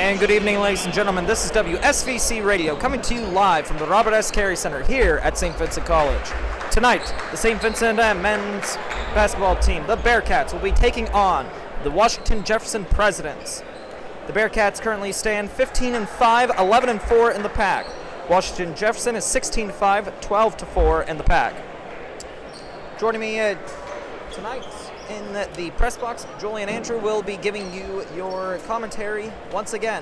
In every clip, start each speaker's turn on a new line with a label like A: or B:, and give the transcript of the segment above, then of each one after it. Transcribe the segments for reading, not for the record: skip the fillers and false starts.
A: And good evening, ladies and gentlemen. This is SVC Radio coming to you live from the Robert S. Carey Center here at St. Vicent College. Tonight, the St. Vicent men's basketball team, the Bearcats, will be taking on the Washington Jefferson Presidents. The Bearcats currently stand 15-5, 11-4 in the pack. Washington Jefferson is 16-5, 12-4 in the pack. Joining me tonight in the press box, Julian Andrew will be giving you your commentary once again.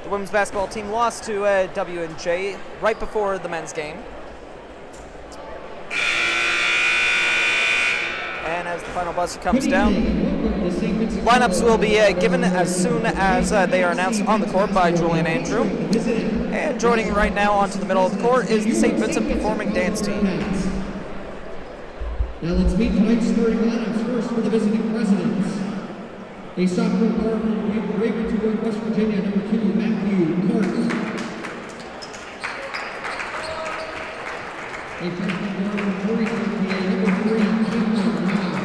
A: The women's basketball team lost to W&J right before the men's game. And as the final buzzer comes down, lineups will be given as soon as they are announced on the court by Julian Andrew. And joining right now onto the middle of the court is the St. Vicent Performing Dance Team.
B: Now let's meet tonight's starting lineups. First for the visiting Presidents. A sophomore guard from Bradenton, West Virginia, number 2, Matthew Cart. A freshman guard from Murrysburg, PA, number 3, Cameron Brown.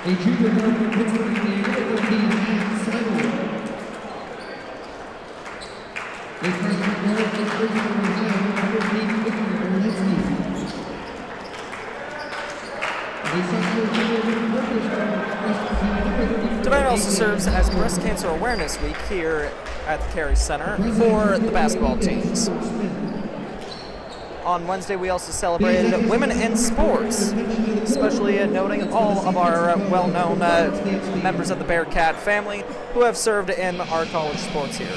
B: A junior guard from Pittsburgh, PA, number 13, Matt Simon. A freshman guard from Bridgeport, Ohio, number 14, Victor.
A: Tonight also serves as Breast Cancer Awareness Week here at the Carey Center for the basketball teams. On Wednesday, we also celebrated Women in Sports, especially noting all of our well-known members of the Bearcat family who have served in our college sports here.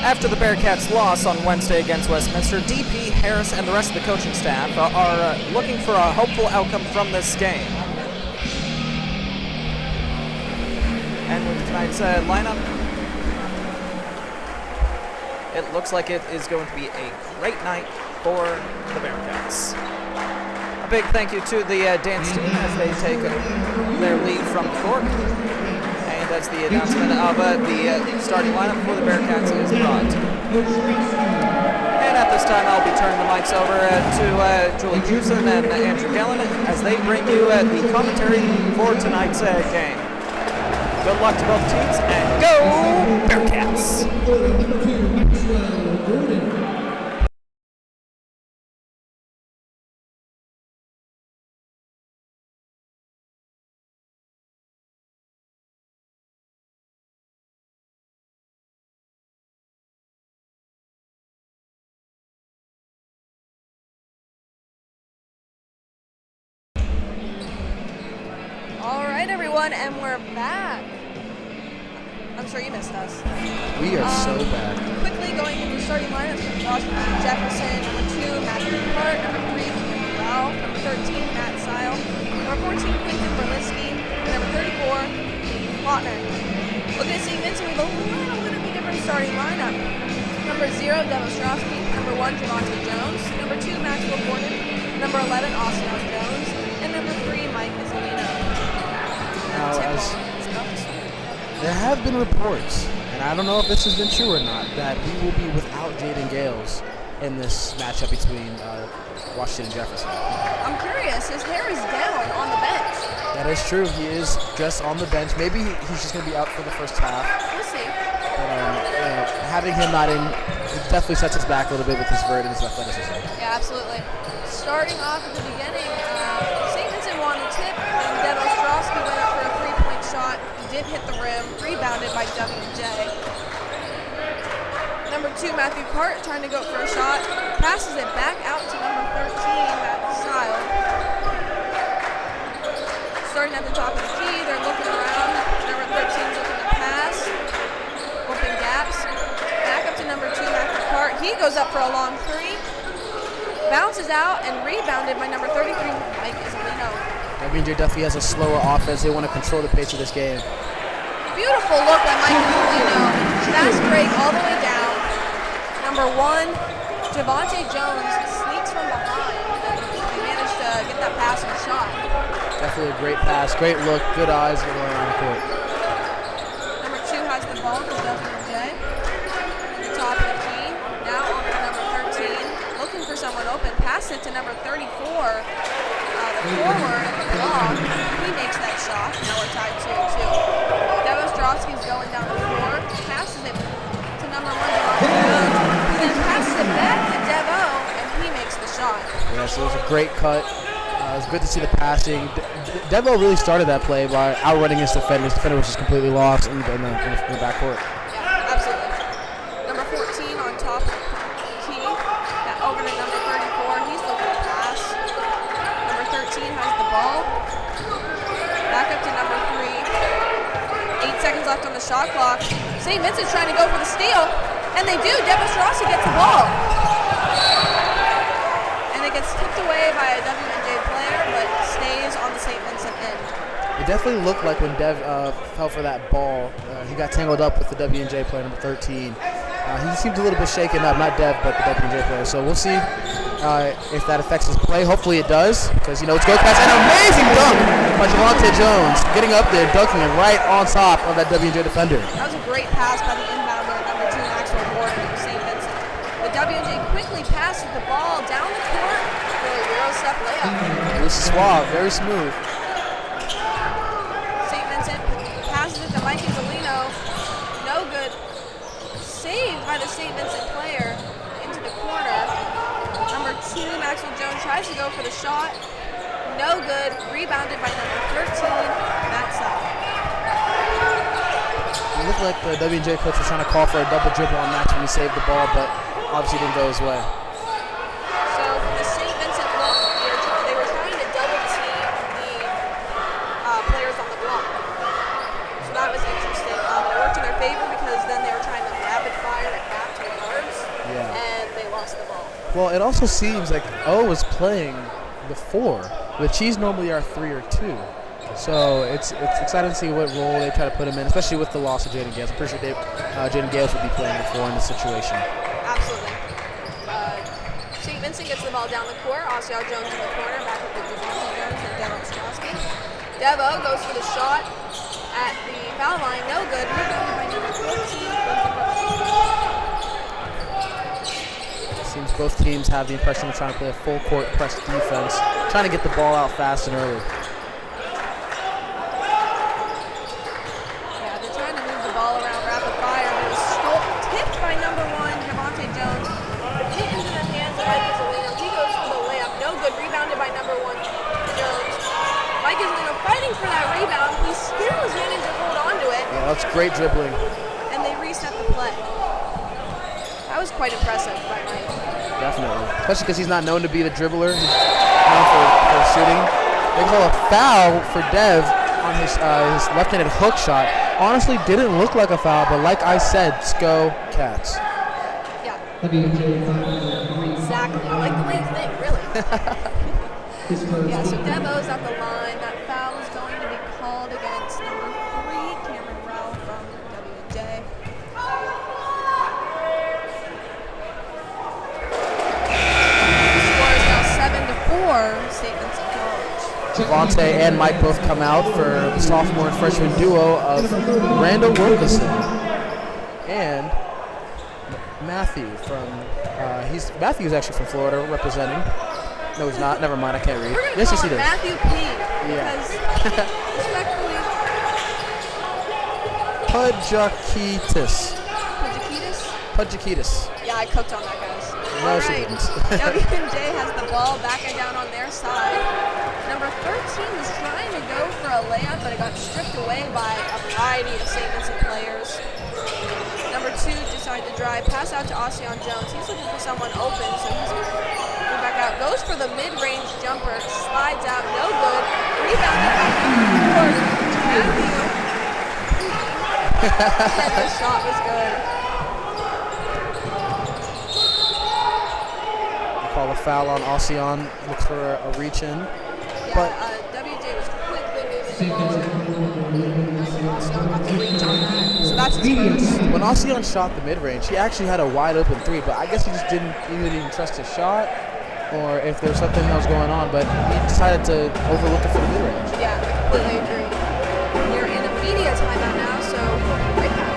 A: After the Bearcats' loss on Wednesday against Westminster, DP Harris and the rest of the coaching staff are looking for a hopeful outcome from this game. And with tonight's lineup, it looks like it is going to be a great night for the Bearcats. A big thank you to the dance team as they take their lead from the court. As the announcement of the starting lineup for the Bearcats is brought. And at this time, I'll be turning the mics over to Julie Jefferson and Andrew Gillen as they bring you the commentary for tonight's game. Good luck to both teams, and go Bearcats!
C: Everyone, and we're back. I'm sure you missed us.
D: We are so back.
C: Quickly going into starting lineups from Washington Jefferson, number 2, Matthew Cart, number 3, Cameron Brown, number 13, Matt Sile, number 14, Quentin Berlinski, and number 34, Lautner. Looking at St. Vincent, we have a little bit different starting lineup. Number 0, Devin Ostrowski, number 1, Javante Jones, number 2, Maxwell Gordon, number 11, Austin L. Jones, and number 3, Mike Isolino.
D: Now, there have been reports, and I don't know if this has been true or not, that we will be without Jaden Gales in this matchup between Washington and Jefferson.
C: I'm curious. His hair is down on the bench.
D: That is true. He is just on the bench. Maybe he's just going to be out for the first half.
C: We'll see.
D: But having him not in, it definitely sets us back a little bit with his vert and his athleticism.
C: Yeah, absolutely. Starting off at the beginning, St. Vincent won the tip, and Devin Ostrowski went up for a three-point shot. He did hit the rim, rebounded by W&J. Number 2, Matthew Cart, trying to go for a shot, passes it back out to number 13, Matt Sile. Starting at the top of the key, they're looking around. Number 13 is looking to pass, open gaps. Back up to number 2, Matthew Cart. He goes up for a long three. Bounces out and rebounded by number 33, Mike Isolino.
D: WJ definitely has a slower offense. They want to control the pace of this game.
C: Beautiful look by Mike Isolino. Fast break all the way down. Number 1, Javante Jones sneaks from behind. that pass and shot.
D: Definitely a great pass, great look, good eyes going around the court.
C: Number 2 has the ball for W&J. Top of the key. Now over to number 13. Looking for someone open. Pass it to number 34. The forward, long. He makes that shot. Now we're tied 2-2. Devostrowski's going down the floor. Passes it to number 1, Devontae Jones. Who then passes it back to Devo, and he makes the shot.
D: Yes, it was a great cut. It was good to see the passing. Devo really started that play by outrunning his defender. His defender was just completely lost in the backcourt.
C: Yeah, absolutely. Number 14 on top of the key. Over to number 34. He's looking to pass. Number 13 has the ball. Back up to number 3. 8 seconds left on the shot clock. St. Vincent's trying to go for the steal, and they do. Devostrowski gets the ball. And it gets tipped away by a W&J player, but stays on the St. Vincent end.
D: It definitely looked like when Dev fell for that ball, he got tangled up with the W&J player, number 13. He seems a little bit shaken up, not Dev, but the W&J player. So we'll see if that affects his play. Hopefully it does, because, you know, it's Bearcats. An amazing dunk by Javante Jones, getting up there, dunking it right on top of that W&J defender.
C: That was a great pass by the inbounder, number 2, Maxwell Gordon of St. Vincent. The W&J quickly passes the ball down the court for a Euro-step layup.
D: It was suave, very smooth.
C: St. Vincent passes it to Mikey Zolino. No good. Saved by the St. Vincent player into the corner. Number 2, Maxwell Jones tries to go for the shot. No good. Rebounded by number 13, Matt Sutton.
D: It looked like the W&J coach was trying to call for a double dribble on Max when he saved the ball, but obviously didn't go his way.
C: So the St. Vincent look, they were trying to double team the players on the block. So that was interesting. It worked in their favor because then they were trying to rapid fire it back to the guards, and they lost the ball.
D: Well, it also seems like O was playing the 4, which he's normally our 3 or 2. So it's exciting to see what role they try to put him in, especially with the loss of Jaden Gales. I'm pretty sure Jaden Gales would be playing the 4 in this situation.
C: Absolutely. St. Vincent gets the ball down the court. Osceola Jones in the corner, back up with Javante Jones and Devo Ostrowski. Devo goes for the shot at the foul line. No good. Rebounded by number 14.
D: Seems both teams have the impression of trying to play a full court press defense, trying to get the ball out fast and early.
C: Yeah, they're trying to move the ball around rapid fire. It was tipped by number 1, Javante Jones. Hit into the hands of Mike Zolino. He goes for the layup. No good. Rebounded by number 1, Jones. Mike Zolino fighting for that rebound. He still is managing to hold on to it.
D: Yeah, that's great dribbling.
C: And they reset the play. That was quite impressive by Mike.
D: Definitely. Especially because he's not known to be the dribbler. He's known for shooting. They call a foul for Dev on his left-handed hook shot. Honestly, didn't look like a foul, but like I said, Sco Cats.
C: Yeah. Exactly. I like the way you think, really. Yeah, so Devo's at the line. That foul is going to be called against number 3, Cameron Rowell from W&J. St. Vincent College.
D: Javante and Mike both come out for the sophomore and freshman duo of Randall Wilkerson and Matthew from Matthew's actually from Florida representing. No, he's not. Never mind. I can't read.
C: We're gonna
D: Yes,
C: call
D: he
C: him
D: does.
C: Matthew P. Because respectfully,
D: Pudjakitis.
C: Yeah, I cooked on that, guys.
D: No,
C: All
D: she
C: right.
D: didn't.
C: W&J has the ball back and down on their side. Number 13 was trying to go for a layup, but it got stripped away by a variety of St. Vincent players. Number 2 decided to drive, pass out to Osceola Jones. He's looking for someone open, so he's going to move back out. Goes for the mid-range jumper, slides out, no good. Rebounded by Matthew. And the shot was good.
D: Call a foul on Ocean. Looks for a reach in.
C: Yeah,
D: But
C: WJ was quickly moving the ball. Ocean got the reach on that. So that's his first.
D: when Ocean shot the mid range, he actually had a wide open 3, but I guess he just didn't even trust his shot. or if there's something else going on, but he decided to overlook it for the mid-range.
C: Yeah, I completely agree. You're in a media timeout now, so we'll be right back.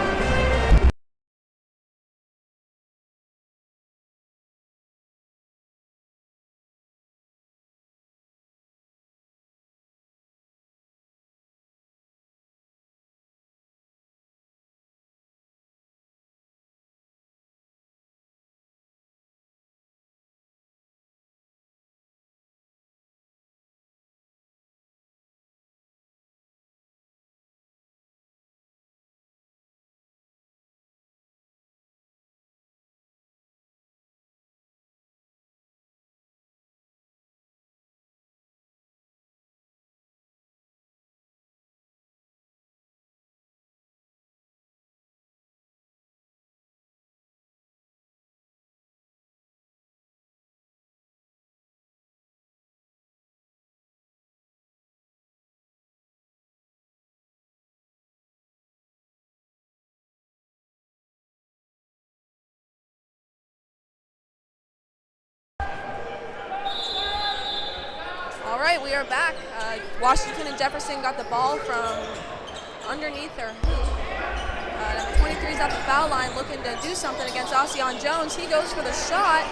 C: All right, we are back. Washington and Jefferson got the ball from underneath their hoop. Number 23 is at the foul line looking to do something against Ocean Jones. He goes for the shot.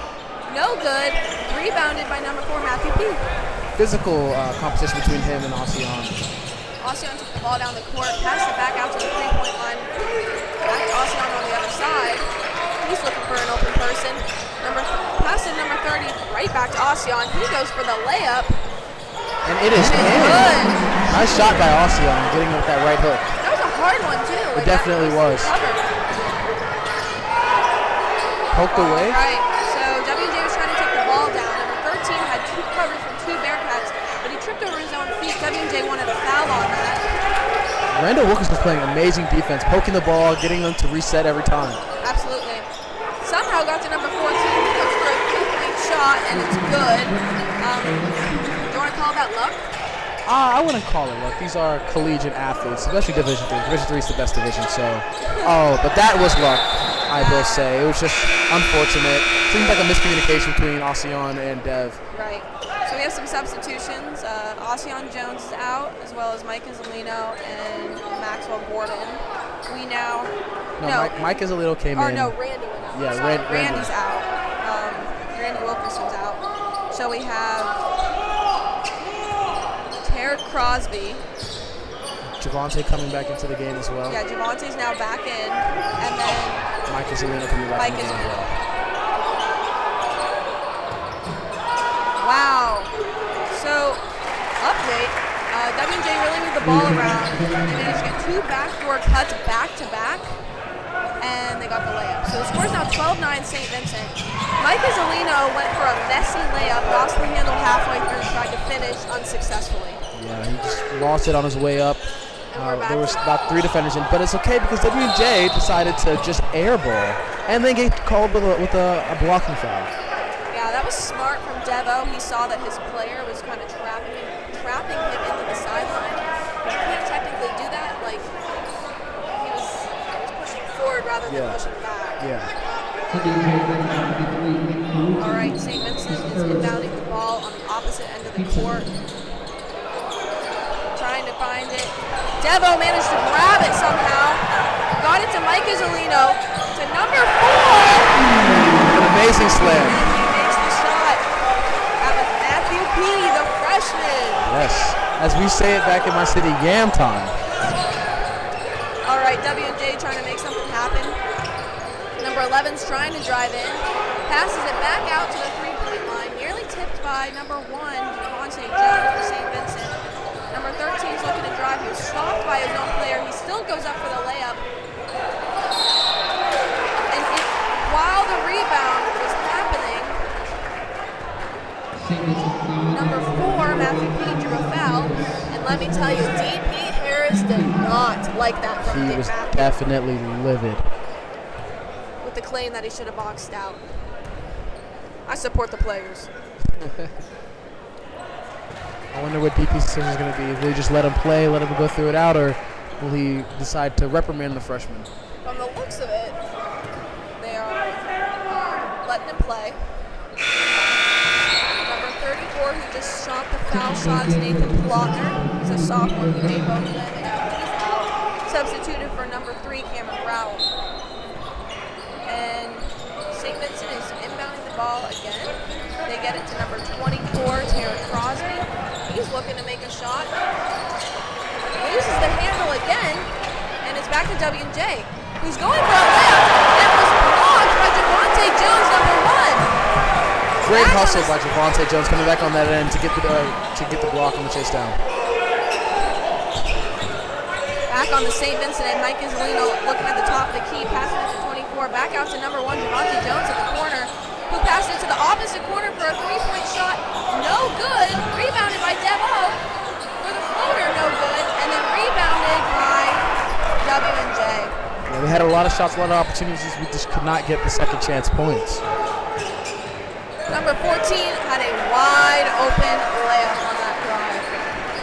C: No good. Rebounded by number 4, Matthew P.
D: Physical competition between him and Ocean.
C: Ocean took the ball down the court, passed it back out to the three-point line. Back to Ocean on the other side. He's looking for an open person. Pass to number 30, right back to Ocean. He goes for the layup.
D: And it is
C: good.
D: Nice shot by Ocean, getting with that right hook.
C: That was a hard one, too.
D: It definitely was. Poked away.
C: Right. So WJ was trying to take the ball down. Number 13 had 2 covers from 2 Bearcats, but he tripped over his own feet. WJ wanted a foul on that.
D: Randall Wilkins was playing amazing defense, poking the ball, getting them to reset every time.
C: Absolutely. Somehow got to number 14. He goes for a 3-point shot, and it's good. Do you want to call that luck?
D: I wouldn't call it luck. These are collegiate athletes, especially Division 3. Division 3 is the best division, so. But that was luck, I will say. It was just unfortunate. Seems like a miscommunication between Ocean and Dev.
C: Right. So we have some substitutions. Ocean Jones is out, as well as Mike Izzolino and Maxwell Gordon. We now.
D: Mike Izzolino came in.
C: No, Randy went out.
D: Yeah,
C: Randy's out. Randy Wilkinson's out. So we have Terrence Crosby.
D: Javante coming back into the game as well.
C: Yeah, Javante's now back in. And then
D: Mike Izzolino coming back in the game as well.
C: Wow. So, update. WJ really moved the ball around. They managed to get 2 backdoor cuts back-to-back. And they got the layup. So the score's now 12-9 St. Vincent. Mike Izzolino went for a messy layup, lost the handle halfway through, tried to finish unsuccessfully.
D: Yeah, he just lost it on his way up. There was about 3 defenders in, but it's okay because WJ decided to just airball and then get called with a blocking foul.
C: Yeah, that was smart from Devo. He saw that his player was kind of trapping him into the sideline. You can't technically do that. Like, he was pushing forward rather than pushing back.
D: Yeah.
C: All right, St. Vincent is inbounding the ball on the opposite end of the court. Trying to find it. Devo managed to grab it somehow. Got it to Mike Izzolino. To number 4.
D: An amazing slam.
C: And he makes the shot. That was Matthew P., the freshman.
D: Yes. As we say it back in my city, yam time.
C: All right, W&J trying to make something happen. Number 11's trying to drive in. Passes it back out to the three-point line. Nearly tipped by number 1, Javante Jones for St. Vincent. Number 13's looking to drive. He was stopped by his own player. He still goes up for the layup. And while the rebound was happening, number 4, Matthew P., drew a foul. And let me tell you, D.P. Harris did not like that from
D: He was
C: Matthew,
D: definitely livid.
C: with the claim that he should have boxed out. I support the players.
D: I wonder what DP's decision is going to be. Will he just let him play, let him go through it out, or will he decide to reprimand the freshman?
C: From the looks of it, they are letting him play. just shot the foul shots. Nathan Plotner, he's a sophomore who made both of them, and he's out. Substituted for number 3, Cameron Rowell. And St. Vincent is inbounding the ball again. They get it to number 24, Tara Crosby. He's looking to make a shot. Loses the handle again, and it's back to W&J, who's going for a layup and was blocked by Javante Jones, number 1.
D: Great hustle by Javante Jones coming back on that end to get the block on the chase down.
C: Back on the St. Vincent and Mike Isolino looking at the top of the key, passing it to 24, back out to number 1, Javante Jones at the corner, who passed it to the opposite corner for a 3-point shot. No good. Rebounded by Devo for the floater, no good. And then rebounded by W&J.
D: Yeah, we had a lot of shots, a lot of opportunities. We just could not get the second chance points.
C: Number 14 had a wide open layup on that drive.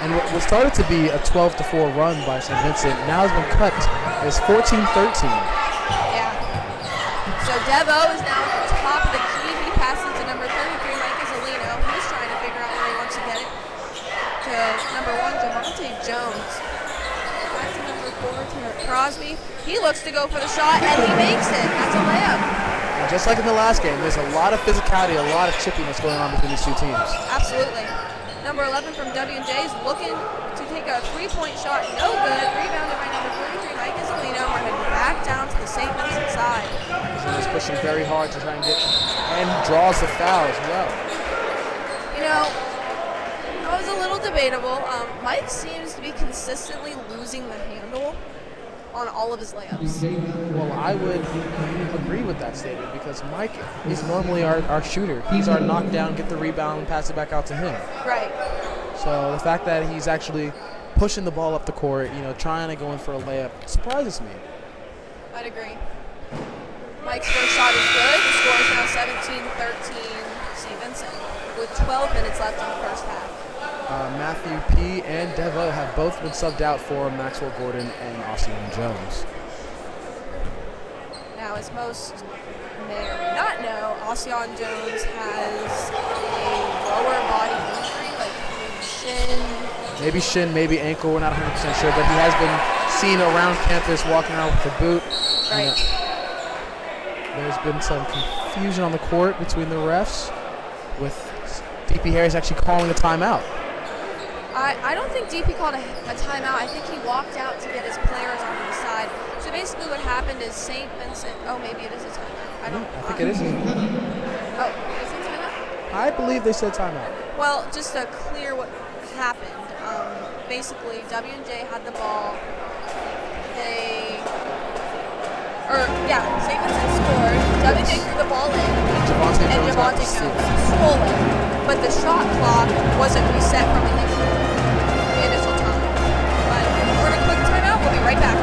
D: And what started to be a 12-4 run by St. Vincent now has been cut. It's 14-13.
C: Yeah. So Devo is now at the top of the key. He passes to number 33, Mike Isolino. He's trying to figure out where he wants to get it. To number 1, Javante Jones. Back to number 4, Tara Crosby. He looks to go for the shot, and he makes it. That's a layup.
D: And just like in the last game, there's a lot of physicality, a lot of chippiness going on between these two teams.
C: Absolutely. Number 11 from W&J is looking to take a 3-point shot. No good. Rebounded by number 33, Mike Isolino. We're heading back down to the St. Vincent side.
D: He's pushing very hard to try and get, and draws the foul as well.
C: You know, that was a little debatable. Mike seems to be consistently losing the handle on all of his layups.
D: Well, I would agree with that statement because Mike is normally our shooter. He's our knockdown, get the rebound, and pass it back out to him.
C: Right.
D: So the fact that he's actually pushing the ball up the court, trying to go in for a layup, surprises me.
C: I'd agree. Mike's first shot is good. The score is now 17-13 St. Vincent with 12 minutes left in the first half.
D: Matthew P. and Devo have both been subbed out for Maxwell Gordon and Austin Jones.
C: Now, as most may or may not know, Ossian Jones has a lower body injury, like shin.
D: Maybe shin, maybe ankle, we're not 100% sure, but he has been seen around campus walking around with a boot.
C: Right.
D: There's been some confusion on the court between the refs, with DP Harris actually calling a timeout.
C: I don't think DP called a timeout. I think he walked out to get his players onto the side. So basically what happened is St. Vincent, maybe it is a timeout.
D: I think it is.
C: Oh, is it timeout?
D: I believe they said timeout.
C: Well, just to clear what happened, basically W&J had the ball. St. Vincent scored. W&J threw the ball in, and Javante Jones stole it. But the shot clock wasn't reset from the initial time. But we're going to quick timeout. We'll be right back.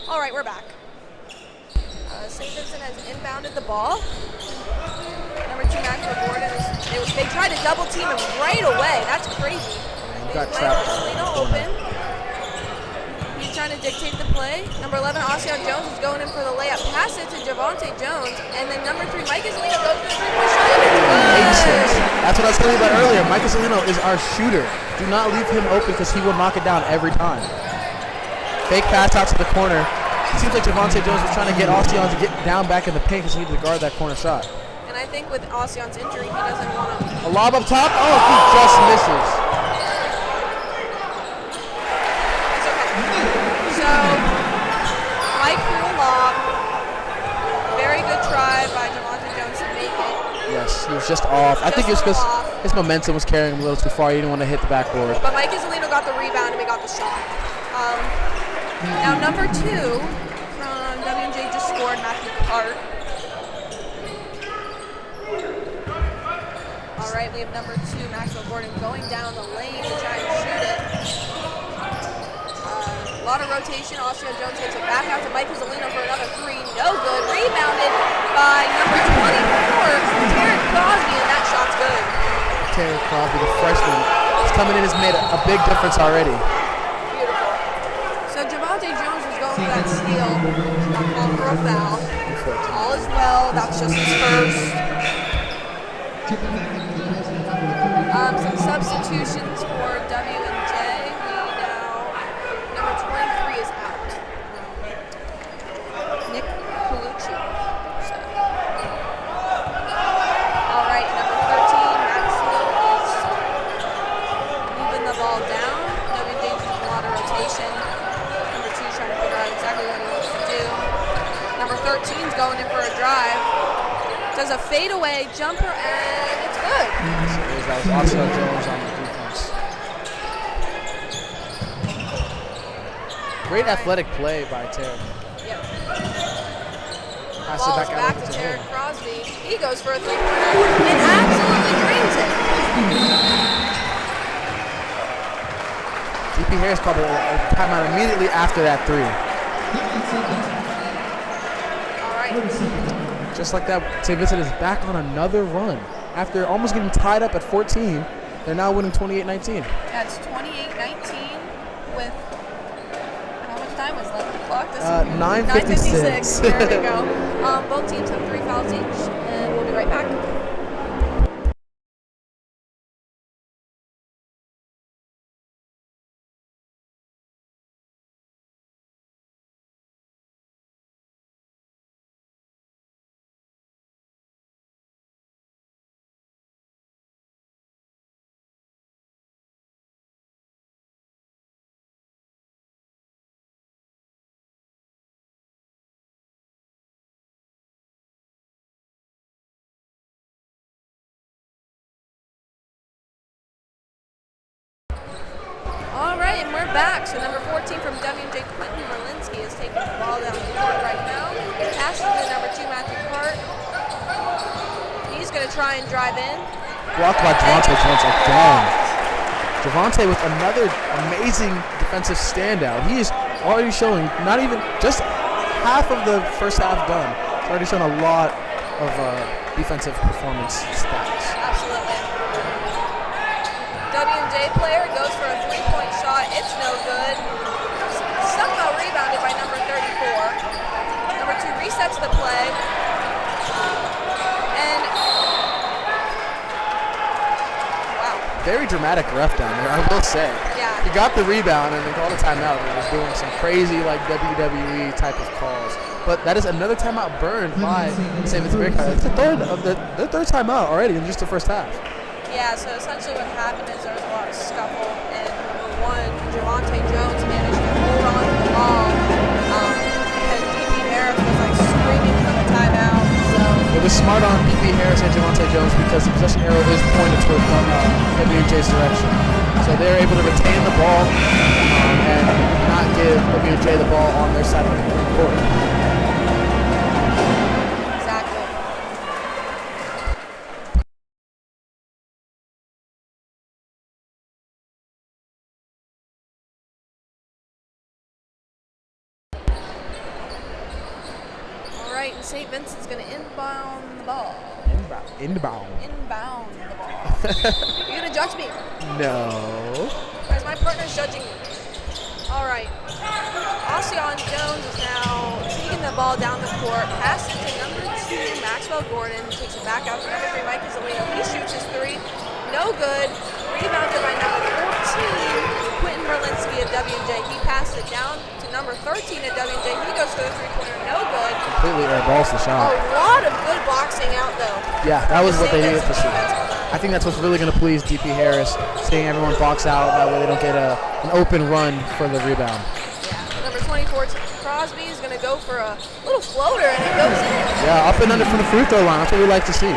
C: All right, we're back. St. Vincent has inbounded the ball. Number 2, Maxwell Gordon. They tried to double team him right away. That's crazy.
D: He got trapped.
C: Open. He's trying to dictate the play. Number 11, Ossian Jones is going in for the layup. Pass it to Javante Jones. And then number 3, Mike Isolino goes for the 3-point shot.
D: That's what I was telling you about earlier. Mike Isolino is our shooter. Do not leave him open because he will knock it down every time. Fake pass out to the corner. It seems like Javante Jones was trying to get Ossian to get down back in the paint because he needed to guard that corner shot.
C: And I think with Osion's injury, he doesn't want to.
D: A lob up top. Oh, he just misses.
C: It's okay. So, Mike threw a lob. Very good try by Javante Jones to make it.
D: Yes, he was just off. I think it's because his momentum was carrying him a little too far. He didn't want to hit the backboard.
C: But Mike Isolino got the rebound and we got the shot. Now number 2 from W&J just scored, Matthew Hart. All right, we have number 2, Maxwell Gordon, going down the lane to try and shoot it. A lot of rotation. Osio Jones takes it back out to Mike Isolino for another 3. No good. Rebounded by number 24, Tarek Crosby, and that shot's good.
D: Tarek Crosby, the freshman, is coming in, has made a big difference already.
C: Beautiful. So Javante Jones was going for that steal, called for a foul. All is well. That's just his first. Some substitutions for W&J. Number 23 is out. Nick Colucci. All right, number 13, Maxwell is moving the ball down. W&J is doing a lot of rotation. Number 2 is trying to figure out exactly what he wants to do. Number 13 is going in for a drive. Does a fadeaway jumper, and it's good.
D: That was Osio Jones on the defense. Great athletic play by Tarek.
C: Yep.
D: Pass it
C: Ball's
D: back
C: back
D: out
C: to
D: to
C: Tarek
D: him.
C: Crosby. He goes for a 3-pointer and absolutely drains it.
D: DP Harris called a timeout immediately after that 3.
C: All right.
D: Just like that, St. Vincent is back on another run. After almost getting tied up at 14, they're now winning 28-19.
C: Yeah, it's 28-19 with how much time was left on the clock?
D: 9:56.
C: There we go. Both teams have 3 fouls each, and we'll be right back. All right, and we're back. So number 14 from W&J, Quentin Merlinski, is taking the ball down the court right now. Passes to number 2, Matthew Hart. He's going to try and drive in.
D: Blocked by Javante Jones again. Javante with another amazing defensive standout. He is already showing not even just half of the first half done. He's already shown a lot of defensive performance stats.
C: Absolutely. W&J player goes for a 3-point shot. It's no good. Somehow rebounded by number 34. Number 2 resets the play. And wow.
D: Very dramatic ref down there, I will say.
C: Yeah.
D: He got the rebound and then called a timeout and was doing some crazy like WWE type of calls. But that is another timeout burned by St. Vincent Bearcats. It's the third timeout already in just the first half.
C: Yeah, so essentially what happened is there was a lot of scuffle, and number 1, Javante Jones managed to hold on to the ball, and DP Harris was like screaming for the timeout. So
D: It was smart on DP Harris and Javante Jones because the possession arrow is pointed toward W&J's direction. So they're able to retain the ball and not give W&J the ball on their side of the court.
C: exactly. All right, and St. Vincent's going to inbound the ball.
D: Inbound.
C: Inbound the ball. You going to judge me?
D: No.
C: As my partner's judging me. All right. Osion Jones is now taking the ball down the court, passes to number 2, Maxwell Gordon, takes it back out to number 3, Mike Isolino. He shoots his 3. No good. Rebounded by number 14, Quentin Merlinski of W&J. He passed it down to to number 13 at WJ. He goes for the three-pointer, no good.
D: Completely airballs the shot.
C: A lot of good boxing out, though.
D: Yeah, that was what they needed to see.
C: Defense on that.
D: I think that's what's really going to please DP Harris, seeing everyone box out. That way they don't get an open run for the rebound.
C: Yeah, number 24, Crosby, is going to go for a little floater, and it goes in.
D: Yeah, up and under from the free throw line. That's what we like to see.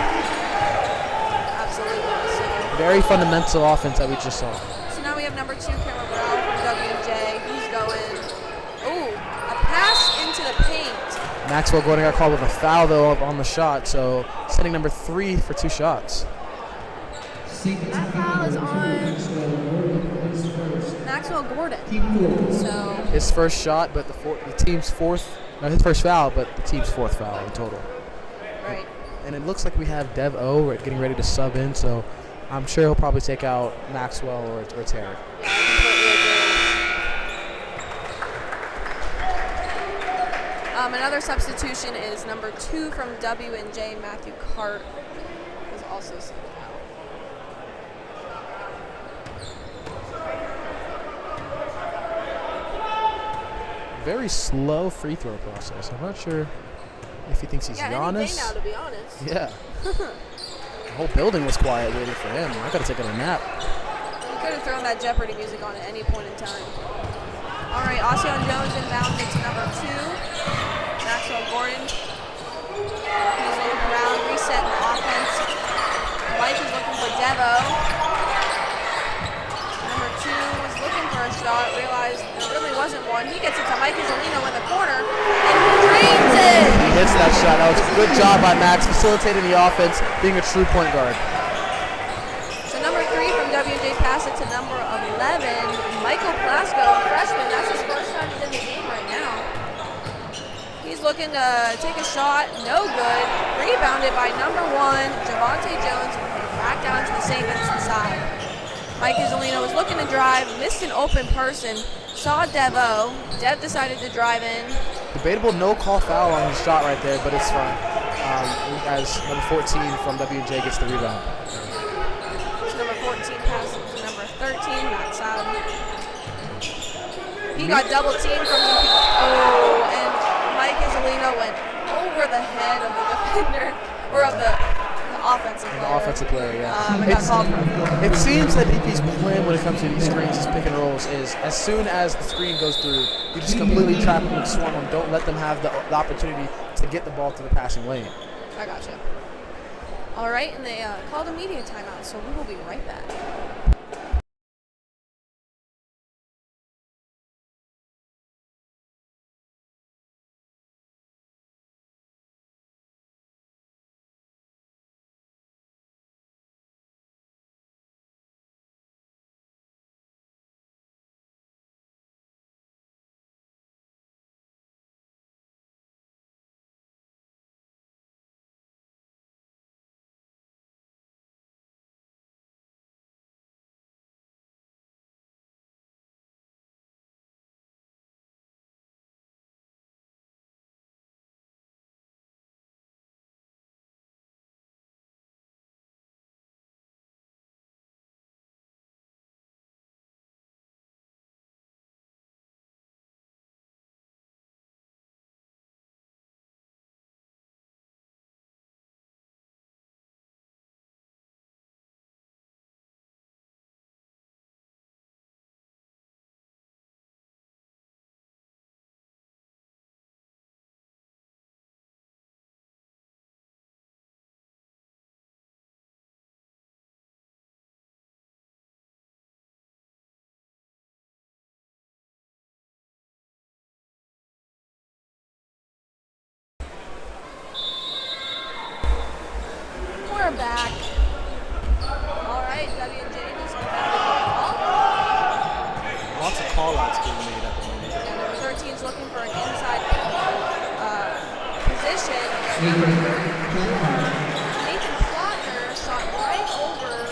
C: Absolutely. So,
D: Very fundamental offense that we just saw.
C: so now we have number 2, Cameron Brown from WJ. He's going, ooh, a pass into the paint.
D: Maxwell Gordon got called with a foul, though, on the shot, so sending number 3 for 2 shots.
C: That foul is on Maxwell Gordon. So,
D: His first shot, but the team's fourth. No, his first foul, but the team's 4th foul in total.
C: right.
D: And it looks like we have Dev O getting ready to sub in, so I'm sure he'll probably take out Maxwell or Terry.
C: Yeah, I completely agree. Another substitution is number 2 from W&J, Matthew Cart, was also sent out.
D: Very slow free throw process. I'm not sure if he thinks he's
C: Yeah,
D: Giannis.
C: any day now, to be honest.
D: Yeah. The whole building was quiet waiting for him. I gotta take a nap.
C: You could have thrown that Jeopardy music on at any point in time. All right, Ocean Jones inbounds it to number 2, Maxwell Gordon. He's looking around, reset in offense. Mike is looking for Devo. Number 2 was looking for a shot, realized there really wasn't one. He gets it to Mike Isolino in the corner, and he drains it!
D: He hits that shot. That was a good job by Max, facilitating the offense, being a true point guard.
C: So number 3 from WJ passed it to number 11, Michael Plasko, freshman. That's his first time he's in the game right now. He's looking to take a shot, no good. Rebounded by number 1, Javante Jones, back down to the St. Vincent side. Mike Isolino was looking to drive, missed an open person, saw Devo. Dev decided to drive in.
D: Debatable no call foul on his shot right there, but it's fine. As number 14 from WJ gets the rebound.
C: So number 14 passes to number 13, Matt Sal. He got double teamed from UP. Oh, and Mike Isolino went over the head of the defender, or of the offensive player.
D: The offensive player, yeah.
C: And got called for
D: It seems that DP's plan when it comes to these screens, these pick and rolls, is as soon as the screen goes through, you just completely trap them and swarm them. Don't let them have the opportunity to get the ball to the passing lane.
C: I gotcha. All right, and they called a media timeout, so we will be right back. We're back. All right, W&J just inbounded the ball.
D: Lots of call-outs being made at the moment.
C: And number 13 is looking for an inside position. Nathan Plotner shot right over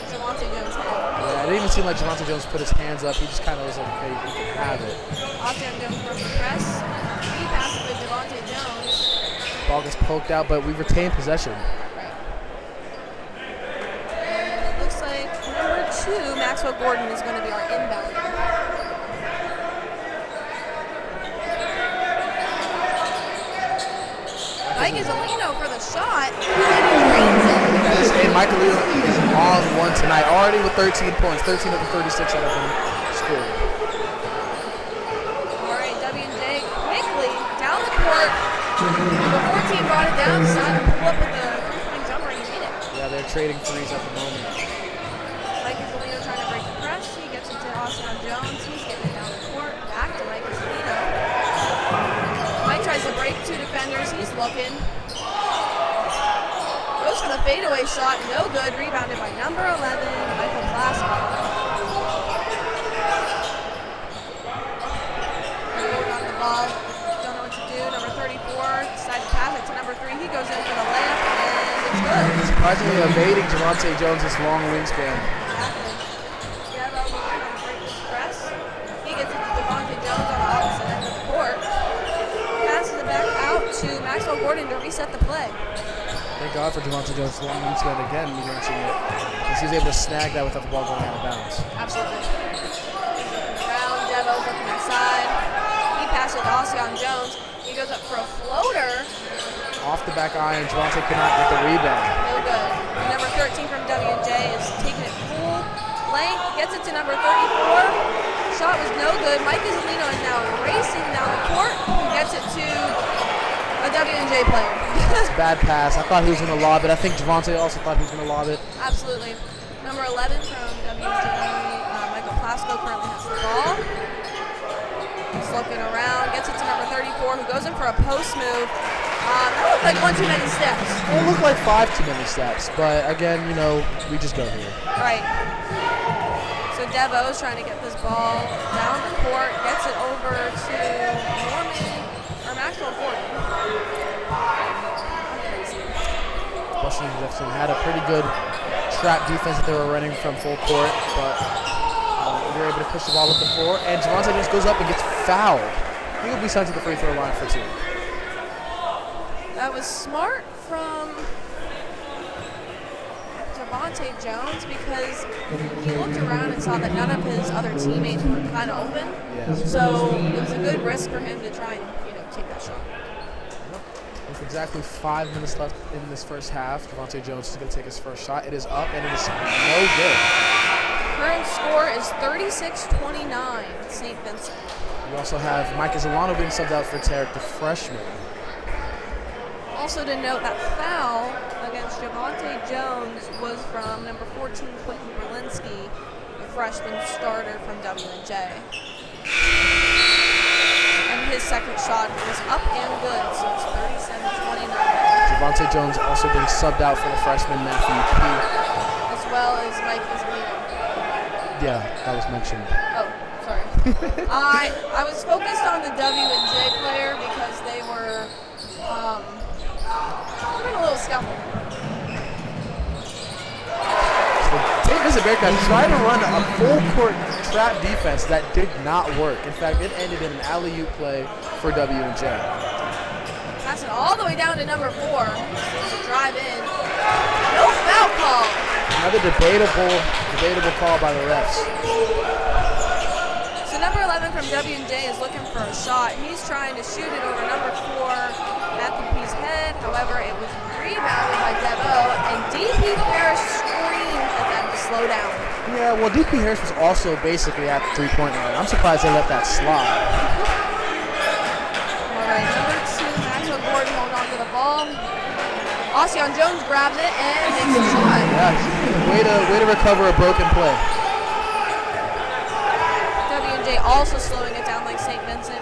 C: Javante Jones' head.
D: Yeah, it didn't even seem like Javante Jones put his hands up. He just kind of was like, okay, you can have it.
C: Austin Jones from the press. He passes to Javante Jones.
D: Ball gets poked out, but we retain possession.
C: Right. And it looks like number 2, Maxwell Gordon, is going to be our inbounder. Mike Isolino for the shot.
D: And Michael Leo is on one tonight, already with 13 points, 13 of the 36 that have been scored.
C: All right, W&J quickly down the court. Number 14 brought it down, decided to pull up with the three-point jumper, and he made it.
D: Yeah, they're trading threes at the moment.
C: Mike Isolino trying to break the press. He gets it to Austin Jones. He's getting it down the court. Back to Mike Isolino. Mike tries to break two defenders. He's looking. Goes for the fadeaway shot. No good. Rebounded by number 11, Michael Plasko. On the ball. Don't know what to do. Number 34 decides to pass it to number 3. He goes in for the layup, and it's good.
D: Surprisingly evading Javante Jones' long wingspan.
C: Exactly. Devo trying to break this press. He gets it to Javante Jones on the opposite end of the court. Passes it back out to Maxwell Gordon to reset the play.
D: Thank God for Javante Jones' long wingspan again, you mentioned it, because he was able to snag that without the ball going out of bounds.
C: Absolutely. Around, Devo's looking inside. He passes it to Austin Jones. He goes up for a floater.
D: Off the back iron, Javante could not get the rebound.
C: No good. Number 13 from W&J is taking it full length. Gets it to number 34. Shot was no good. Mike Isolino is now racing down the court. Gets it to a W&J player.
D: It's a bad pass. I thought he was going to lob it. I think Javante also thought he was going to lob it.
C: Absolutely. Number 11 from W&J, Michael Plasko currently has the ball. He's looking around, gets it to number 34, who goes in for a post move. That looked like one too many steps.
D: It looked like 5 too many steps, but again, you know, we just go here.
C: Right. So Devo's trying to get this ball down the court, gets it over to Maxwell Gordon.
D: Washington Jefferson had a pretty good trap defense that they were running from full court, but they were able to push the ball up the floor, and Javante just goes up and gets fouled. He will be sent to the free throw line for 2.
C: That was smart from Javante Jones because he looked around and saw that none of his other teammates were kind of open.
D: Yeah.
C: So it was a good risk for him to try and take that shot.
D: With exactly 5 minutes left in this first half, Javante Jones is going to take his first shot. It is up, and it is no good.
C: Current score is 36-29, St. Vincent.
D: We also have Mike Isolino being subbed out for Tarek, the freshman.
C: Also to note that foul against Javante Jones was from number 14, Quentin Berlinski, the freshman starter from W&J. And his second shot was up and good, so it's 37-29.
D: Javante Jones also being subbed out for the freshman Matthew P.
C: As well as Mike Isolino.
D: Yeah, that was mentioned.
C: Oh, sorry. I was focused on the W&J player because they were having a little scuffle.
D: St. Vincent Bearcats tried to run a full court trap defense that did not work. In fact, it ended in an alley-oop play for W&J.
C: Pass it all the way down to number 4. So drive in. No foul call.
D: Another debatable call by the refs.
C: So number 11 from W&J is looking for a shot. He's trying to shoot it over number 4, Matthew P's head. However, it was rebounded by Devo, and D.P. Harris screamed at them to slow down.
D: Yeah, well, D.P. Harris was also basically at the three-point line. I'm surprised they let that slide.
C: All right, number 2, Maxwell Gordon holding on to the ball. Austin Jones grabs it and makes a shot.
D: Yeah, way to recover a broken play.
C: W&J also slowing it down like St. Vincent,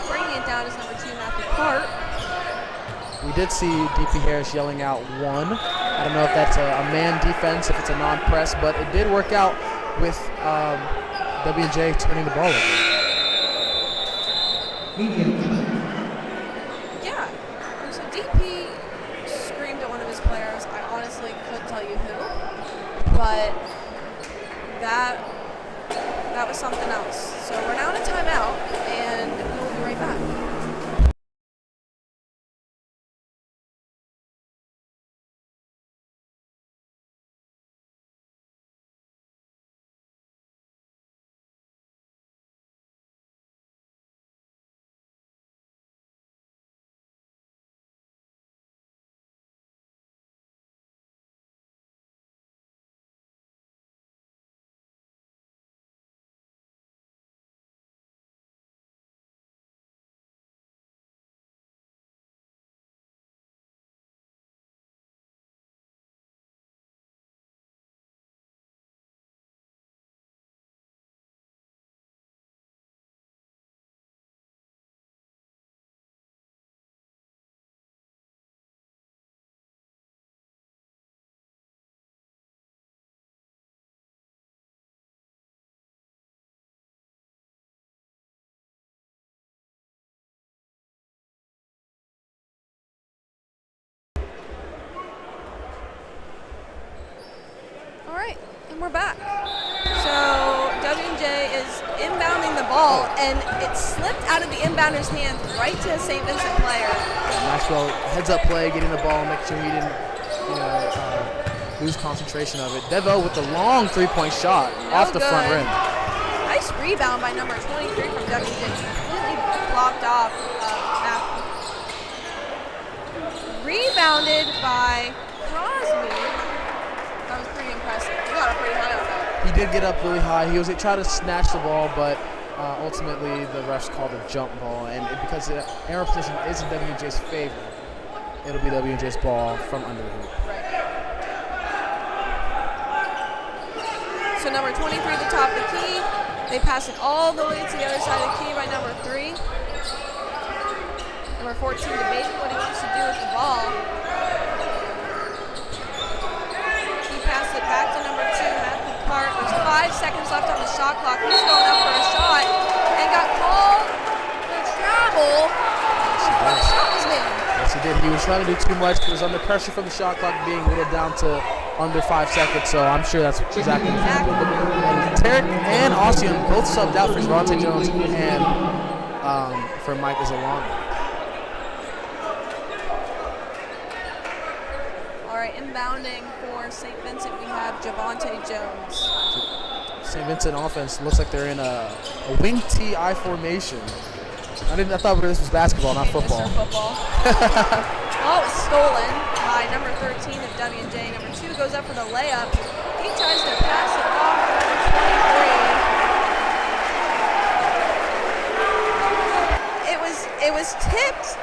C: bringing it down is number 2, Matthew Hart.
D: We did see D.P. Harris yelling out 1. I don't know if that's a man defense, if it's a non-press, but it did work out with W&J turning the ball over.
C: Yeah, and so D.P. screamed at one of his players. I honestly couldn't tell you who, but that was something else. So we're now in a timeout, and we'll be right back. And we're back. So W&J is inbounding the ball, and it slipped out of the inbounder's hands right to a St. Vincent player.
D: Maxwell heads-up play, getting the ball, making sure he didn't lose concentration of it. Devo with the long three-point shot off the front rim.
C: Nice rebound by number 23 from W&J. Completely blocked off. Rebounded by Crosby. That was pretty impressive. He got up pretty high on that.
D: He did get up really high. He was trying to snatch the ball, but ultimately the refs called a jump ball. And because the arrow position is in W&J's favor, it'll be W&J's ball from under the hoop.
C: Right. So number 23 at the top of the key. They pass it all the way to the other side of the key by number 3. Number 14 debating what he wants to do with the ball. He passed it back to number 2, Matthew Hart. There's 5 seconds left on the shot clock. He's going up for a shot and got called for travel before the shot was made.
D: Yes, he did. He was trying to do too much. He was under pressure from the shot clock being whittled down to under 5 seconds, so I'm sure that's exactly what happened. And Tarek and Austin both subbed out for Javante Jones and for Mike Isolano.
C: All right, inbounding for St. Vincent, we have Javante Jones.
D: St. Vincent offense looks like they're in a wing T I formation. I thought this was basketball, not football.
C: Mr. Football. Ball was stolen by number 13 of W&J. Number 2 goes up for the layup. He tries to pass it off to number 23. It was tipped.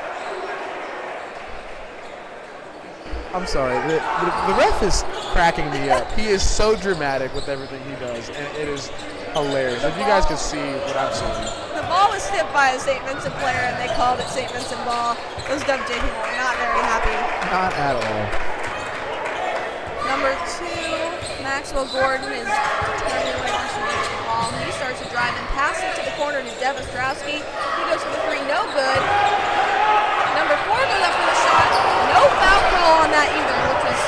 D: I'm sorry, the ref is cracking me up. He is so dramatic with everything he does, and it is hilarious. If you guys could see what I'm seeing.
C: The ball was tipped by a St. Vincent player, and they called it St. Vincent ball. Those WJ people are not very happy.
D: Not at all.
C: Number 2, Maxwell Gordon is determining what he wants to do with the ball. He starts to drive and pass it to the corner to Dev Ostrowski. He goes for the 3, no good. Number 4 goes up for the shot. No foul call on that either, which was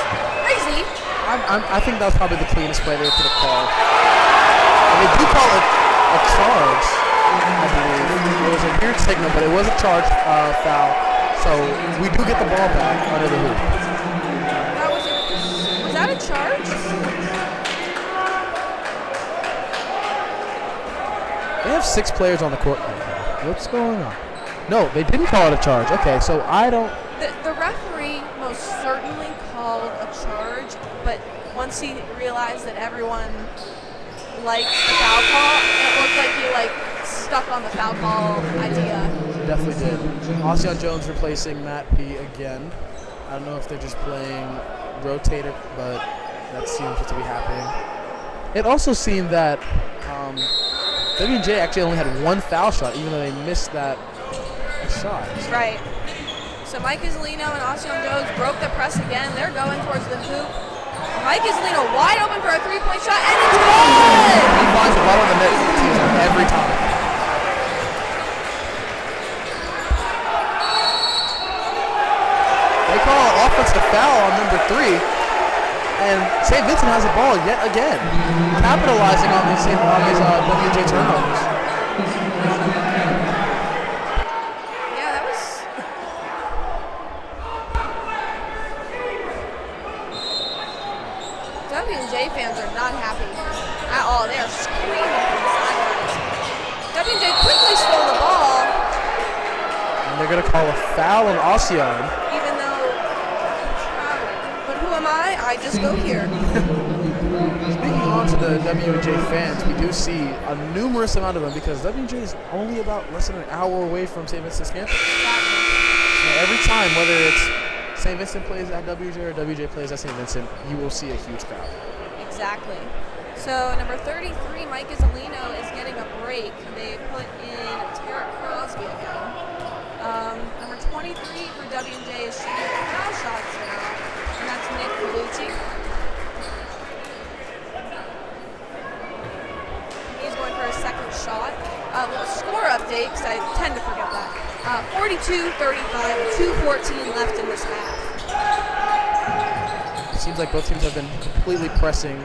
C: crazy.
D: I think that was probably the cleanest play they could have called. And they do call it a charge, I believe. It was a weird signal, but it was a charge foul. So we do get the ball back under the hoop.
C: Was that a charge?
D: They have 6 players on the court. What's going on? No, they didn't call it a charge. Okay, so I don't...
C: The referee most certainly called a charge, but once he realized that everyone liked the foul call, it looked like he stuck on the foul call idea.
D: Definitely did. Austin Jones replacing Matt P again. I don't know if they're just playing rotator, but that seems to be happening. It also seemed that W&J actually only had 1 foul shot, even though they missed that shot.
C: Right. So Mike Isolino and Austin Jones broke the press again. They're going towards the hoop. Mike Isolino wide open for a 3-point shot, and it's good!
D: He finds the bottom of the net every time. They call an offensive foul on number 3, and St. Vincent has the ball yet again, capitalizing on these WJ turnovers.
C: W&J fans are not happy at all. They are screaming from the sidelines. W&J quickly stole the ball.
D: And they're going to call a foul on Ossian.
C: Even though he's traveling. But who am I? I just go here.
D: Speaking on to the W&J fans, we do see a numerous amount of them because W&J is only about less than an hour away from St. Vincent's campus. So every time, whether it's St. Vincent plays at WJ or WJ plays at St. Vincent, you will see a huge crowd.
C: Exactly. So number 33, Mike Isolino, is getting a break. They put in Tarek Crosby again. Number 23 for WJ is shooting foul shots now, and that's Nick Bellucci. He's going for a second shot. Little score update, because I tend to forget that. 42-35, 2:14 left in this half.
D: It seems like both teams have been completely pressing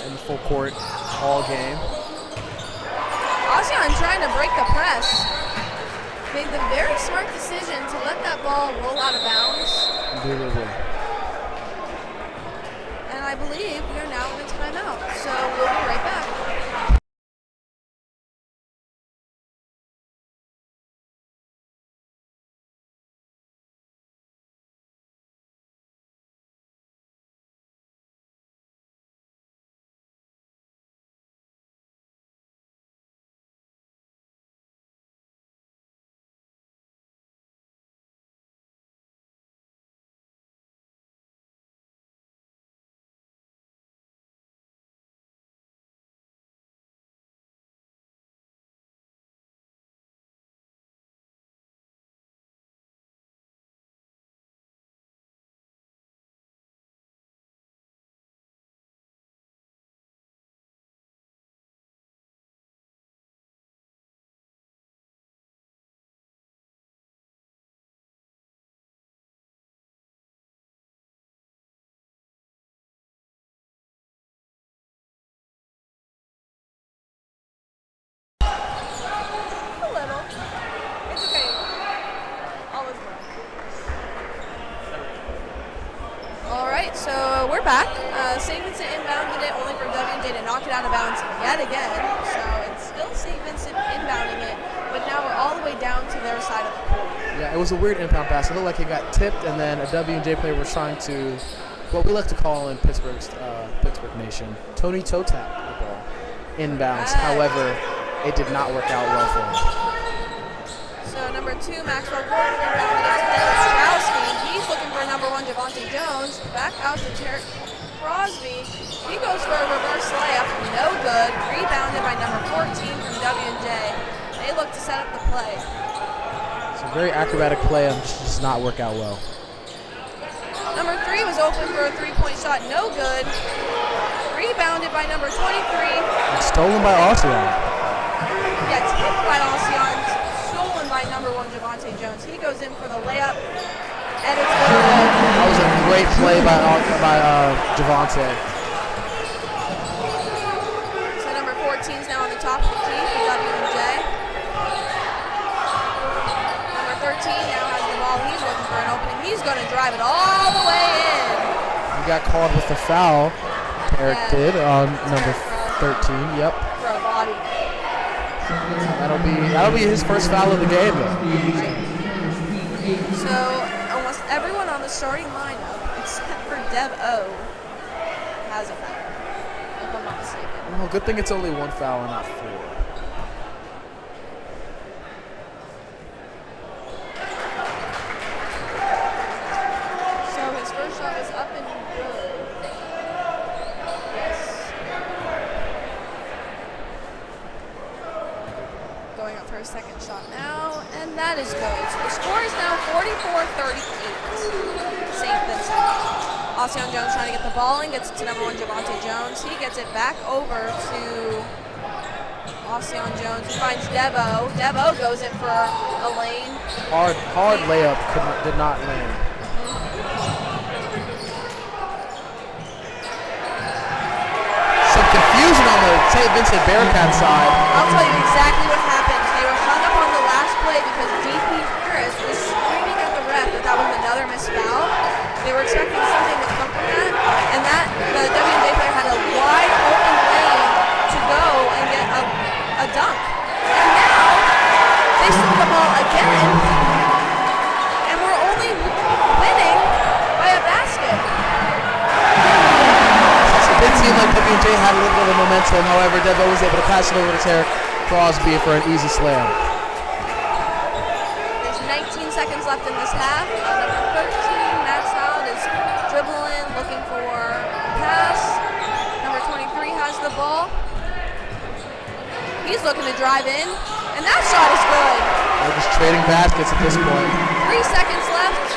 D: in the full court all game.
C: Ocean trying to break the press. Made the very smart decision to let that ball roll out of bounds.
D: Indubitably.
C: And I believe we are now in a timeout. So we'll be right back. So we're back. St. Vincent inbounded it, only for W&J to knock it out of bounds yet again. So it's still St. Vincent inbounding it, but now we're all the way down to their side of the court.
D: Yeah, it was a weird inbound pass. It looked like it got tipped, and then a W&J player was trying to, what we like to call in Pittsburgh Nation, Tony toe tap the ball inbounds. However, it did not work out well for him.
C: So number 2, Maxwell Gordon, inbounded out to Dennis Strowski. He's looking for number 1, Javante Jones. Back out to Tarek Crosby. He goes for a reverse layup. No good. Rebounded by number 14 from W&J. They look to set up the play.
D: It's a very acrobatic play and just not work out well.
C: Number 3 was open for a 3-point shot. No good. Rebounded by number 23.
D: And stolen by Ocean.
C: Yeah, tipped by Ocean. Stolen by number 1, Javante Jones. He goes in for the layup. And it's good.
D: That was a great play by Javante.
C: So number 14 is now on the top of the key for W&J. Number 13 now has the ball. He's looking for an opening. He's going to drive it all the way in.
D: He got called with the foul. Eric did on number 13. Yep.
C: For a body.
D: That'll be his first foul of the game, though.
C: So almost everyone on the starting lineup, except for Dev O, has a foul, if I'm not mistaken.
D: Well, good thing it's only 1 foul and not 4.
C: So his first shot is up and good. Yes. Going up for a second shot now, and that is good. So the score is now 44-38. St. Vincent. Ocean Jones trying to get the ball and gets it to number 1, Javante Jones. He gets it back over to Ocean Jones. He finds Devo. Devo goes in for a lane.
D: Hard layup did not land. Some confusion on the St. Vincent Bearcats side.
C: I'll tell you exactly what happened. They were hung up on the last play because DP Harris was screaming at the ref that was another missed foul. They were expecting something to come from that, and that the W&J player had a wide open lane to go and get a dunk. And now they stole the ball again, and we're only winning by a basket.
D: It did seem like W&J had a little bit of momentum. However, Devo was able to pass it over to Tarek Crosby for an easy slam.
C: There's 19 seconds left in this half. Number 13, Matt Stout is dribbling, looking for a pass. Number 23 has the ball. He's looking to drive in, and that shot is good.
D: They're just trading baskets at this point.
C: 3 seconds left.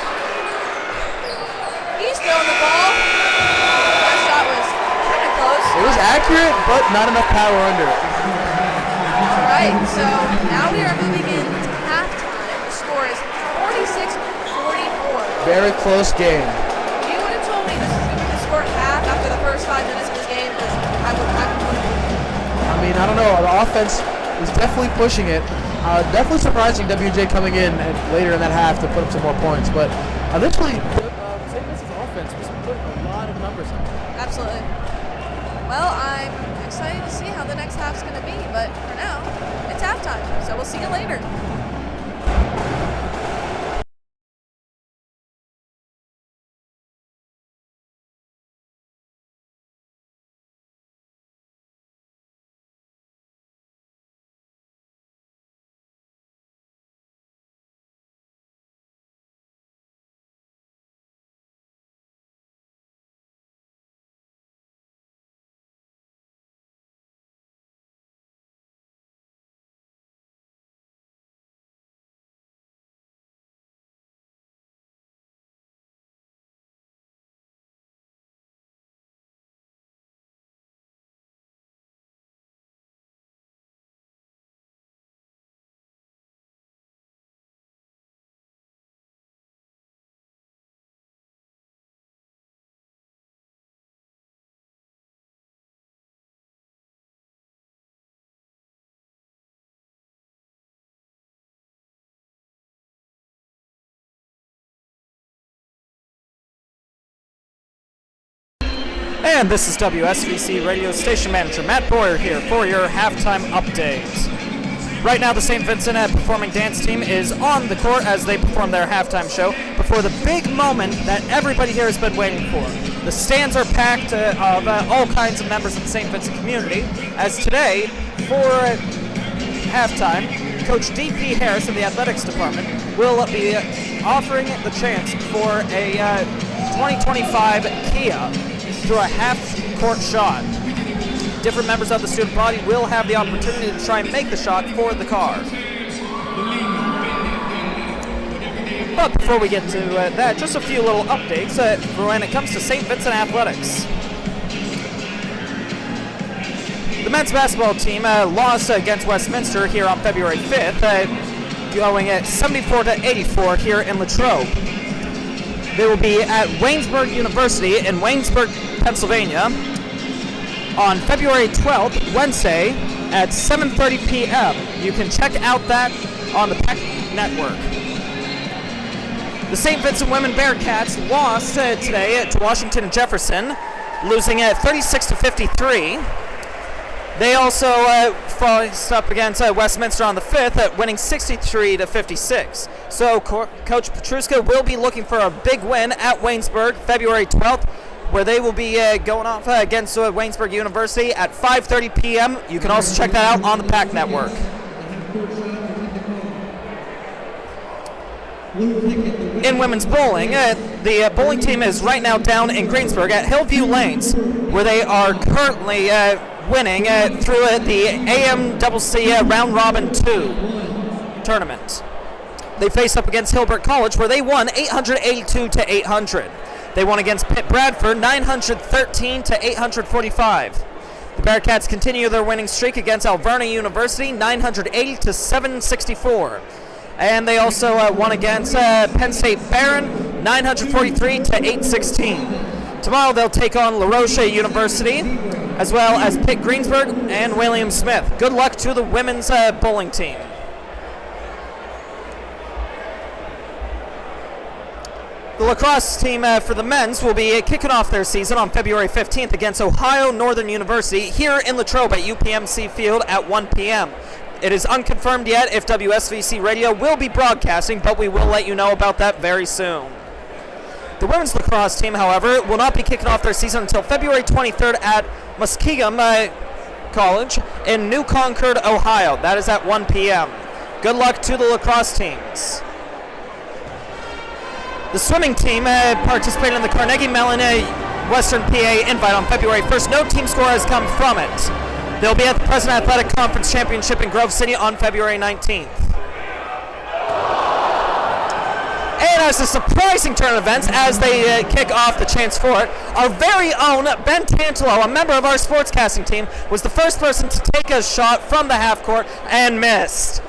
C: He's throwing the ball. That shot was kind of close.
D: It was accurate, but not enough power under it.
C: All right, so now we are moving into halftime. The score is 46-44.
D: Very close game.
C: You would have told me this was going to be the score at half after the first 5 minutes of this game.
D: mean, I don't know. The offense is definitely pushing it. Definitely surprising WJ coming in later in that half to put up some more points. But initially, St. Vincent's offense was putting a lot of numbers up.
C: Absolutely. Well, I'm excited to see how the next half's going to be, but for now, it's halftime, so we'll see you later.
A: And this is WSVC Radio Station Manager Matt Boyer here for your halftime update. Right now, the St. Vincent Performing Dance Team is on the court as they perform their halftime show before the big moment that everybody here has been waiting for. The stands are packed of all kinds of members of the St. Vincent community, as today, for halftime, Coach D.P. Harris of the Athletics Department will be offering the chance for a 2025 Kia through a half-court shot. Different members of the student body will have the opportunity to try and make the shot for the car. But before we get to that, just a few little updates for when it comes to St. Vincent Athletics. The men's basketball team lost against Westminster here on February 5th, going at 74-84 here in Latrobe. They will be at Waynesburg University in Waynesburg, Pennsylvania on February 12th, Wednesday at 7:30 p.m. You can check out that on the PAC network. The St. Vincent Women Bearcats lost today to Washington and Jefferson, losing at 36-53. They also faced up against Westminster on the 5th, winning 63-56. So Coach Petruska will be looking for a big win at Waynesburg February 12th, where they will be going off against Waynesburg University at 5:30 p.m. You can also check that out on the PAC network. In women's bowling, the bowling team is right now down in Greensburg at Hillview Lanes, where they are currently winning through the AMCC Round Robin 2 tournament. They face up against Hilbert College, where they won 882-800. They won against Pitt Bradford 913-845. The Bearcats continue their winning streak against Alverna University 980-764. And they also won against Penn State Barron 943-816. Tomorrow they'll take on La Roche University, as well as Pitt Greensburg and William Smith. Good luck to the women's bowling team. The lacrosse team for the men's will be kicking off their season on February 15th against Ohio Northern University here in Latrobe at UPMC Field at 1 p.m. It is unconfirmed yet if WSVC Radio will be broadcasting, but we will let you know about that very soon. The women's lacrosse team, however, will not be kicking off their season until February 23rd at Muskingum College in New Concord, Ohio. That is at 1 p.m. Good luck to the lacrosse teams. The swimming team participated in the Carnegie Mellon Western PA Invite on February 1st. No team score has come from it. They'll be at the President Athletic Conference Championship in Grove City on February 19th. And as a surprising turn of events, as they kick off the chance for it, our very own Ben Tantalo, a member of our sportscasting team, was the first person to take a shot from the half court and missed.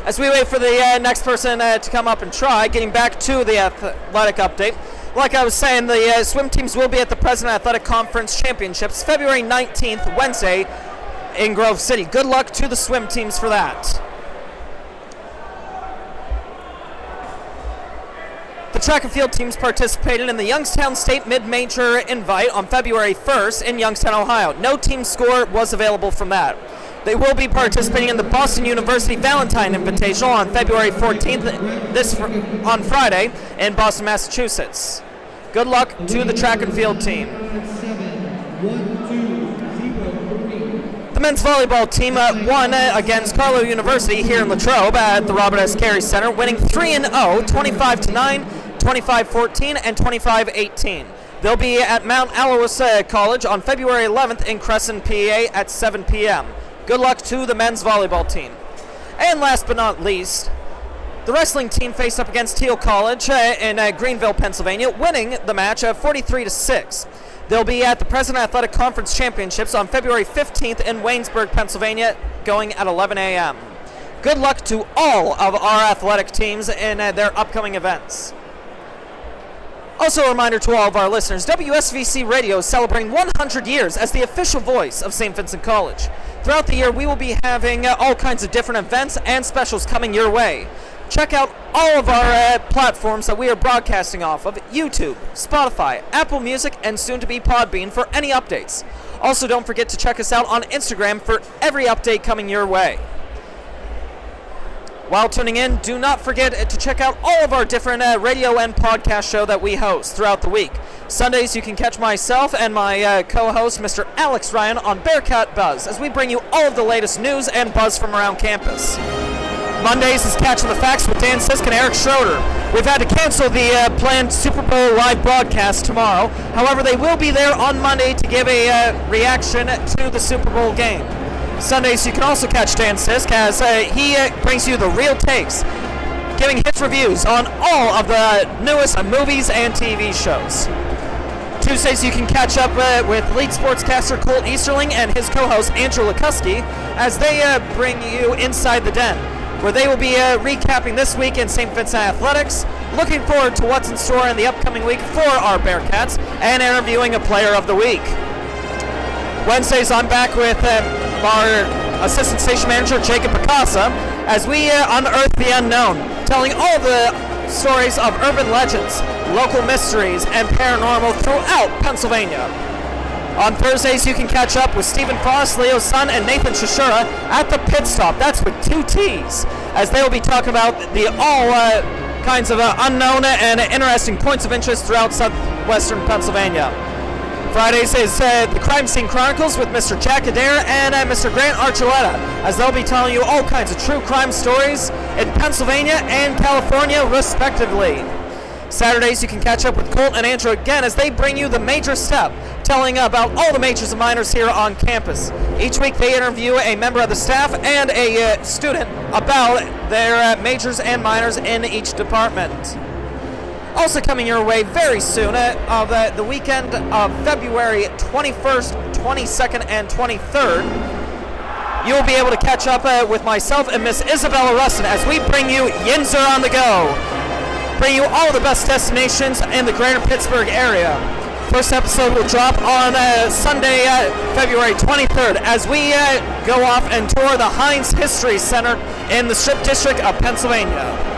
A: As we wait for the next person to come up and try, getting back to the athletic update, like I was saying, the swim teams will be at the President Athletic Conference Championships February 19th, Wednesday, in Grove City. Good luck to the swim teams for that. The track and field teams participated in the Youngstown State Mid-Major Invite on February 1st in Youngstown, Ohio. No team score was available from that. They will be participating in the Boston University Valentine Invitational on February 14th, on Friday, in Boston, Massachusetts. Good luck to the track and field team. The men's volleyball team won against Carlow University here in Latrobe at the Robert S. Carey Center, winning 3-0, 25-9, 25-14, and 25-18. They'll be at Mount Alois College on February 11th in Crescent, PA at 7 p.m. Good luck to the men's volleyball team. And last but not least, the wrestling team faced up against Teal College in Greenville, Pennsylvania, winning the match 43-6. They'll be at the President Athletic Conference Championships on February 15th in Waynesburg, Pennsylvania, going at 11 a.m. Good luck to all of our athletic teams in their upcoming events. Also a reminder to all of our listeners, WSVC Radio is celebrating 100 years as the official voice of St. Vincent College. Throughout the year, we will be having all kinds of different events and specials coming your way. Check out all of our platforms that we are broadcasting off of: YouTube, Spotify, Apple Music, and soon to be Podbean for any updates. Also, don't forget to check us out on Instagram for every update coming your way. While tuning in, do not forget to check out all of our different radio and podcast show that we host throughout the week. Sundays, you can catch myself and my co-host, Mr. Alex Ryan, on Bearcat Buzz, as we bring you all of the latest news and buzz from around campus. Mondays is Catching the Facts with Dan Sisk and Eric Schroeder. We've had to cancel the planned Super Bowl live broadcast tomorrow. However, they will be there on Monday to give a reaction to the Super Bowl game. Sundays, you can also catch Dan Sisk as he brings you the real takes, giving his reviews on all of the newest movies and TV shows. Tuesdays, you can catch up with lead sportscaster Colt Easterling and his co-host Andrew Lukuski as they bring you Inside the Den, where they will be recapping this week in St. Vincent Athletics, looking forward to what's in store in the upcoming week for our Bearcats, and interviewing a player of the week. Wednesdays, I'm back with our assistant station manager, Jacob Picasa, as we unearth the unknown, telling all the stories of urban legends, local mysteries, and paranormal throughout Pennsylvania. On Thursdays, you can catch up with Stephen Frost, Leo Sun, and Nathan Shishura at the Pit Stop. That's with 2 T's, as they will be talking about the all kinds of unknown and interesting points of interest throughout southwestern Pennsylvania. Fridays is the Crime Scene Chronicles with Mr. Jack Adair and Mr. Grant Archuleta, as they'll be telling you all kinds of true crime stories in Pennsylvania and California, respectively. Saturdays, you can catch up with Colt and Andrew again as they bring you The Major Step, telling about all the majors and minors here on campus. Each week, they interview a member of the staff and a student about their majors and minors in each department. Also coming your way very soon, of the weekend of February 21st, 22nd, and 23rd, you will be able to catch up with myself and Miss Isabella Rustin as we bring you Yinzer on the Go. Bring you all the best destinations in the greater Pittsburgh area. First episode will drop on Sunday, February 23rd, as we go off and tour the Heinz History Center in the Strip District of Pennsylvania.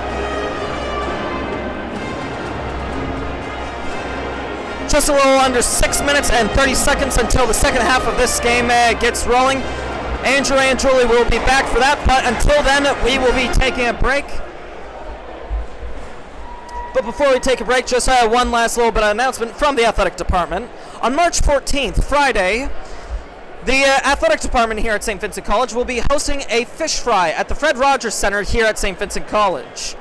A: Just a little under 6 minutes and 30 seconds until the second half of this game gets rolling. Andrew and Julie will be back for that, but until then, we will be taking a break. But before we take a break, just one last little bit of announcement from the athletic department. On March 14th, Friday, the athletic department here at St. Vincent College will be hosting a fish fry at the Fred Rogers Center here at St. Vincent College.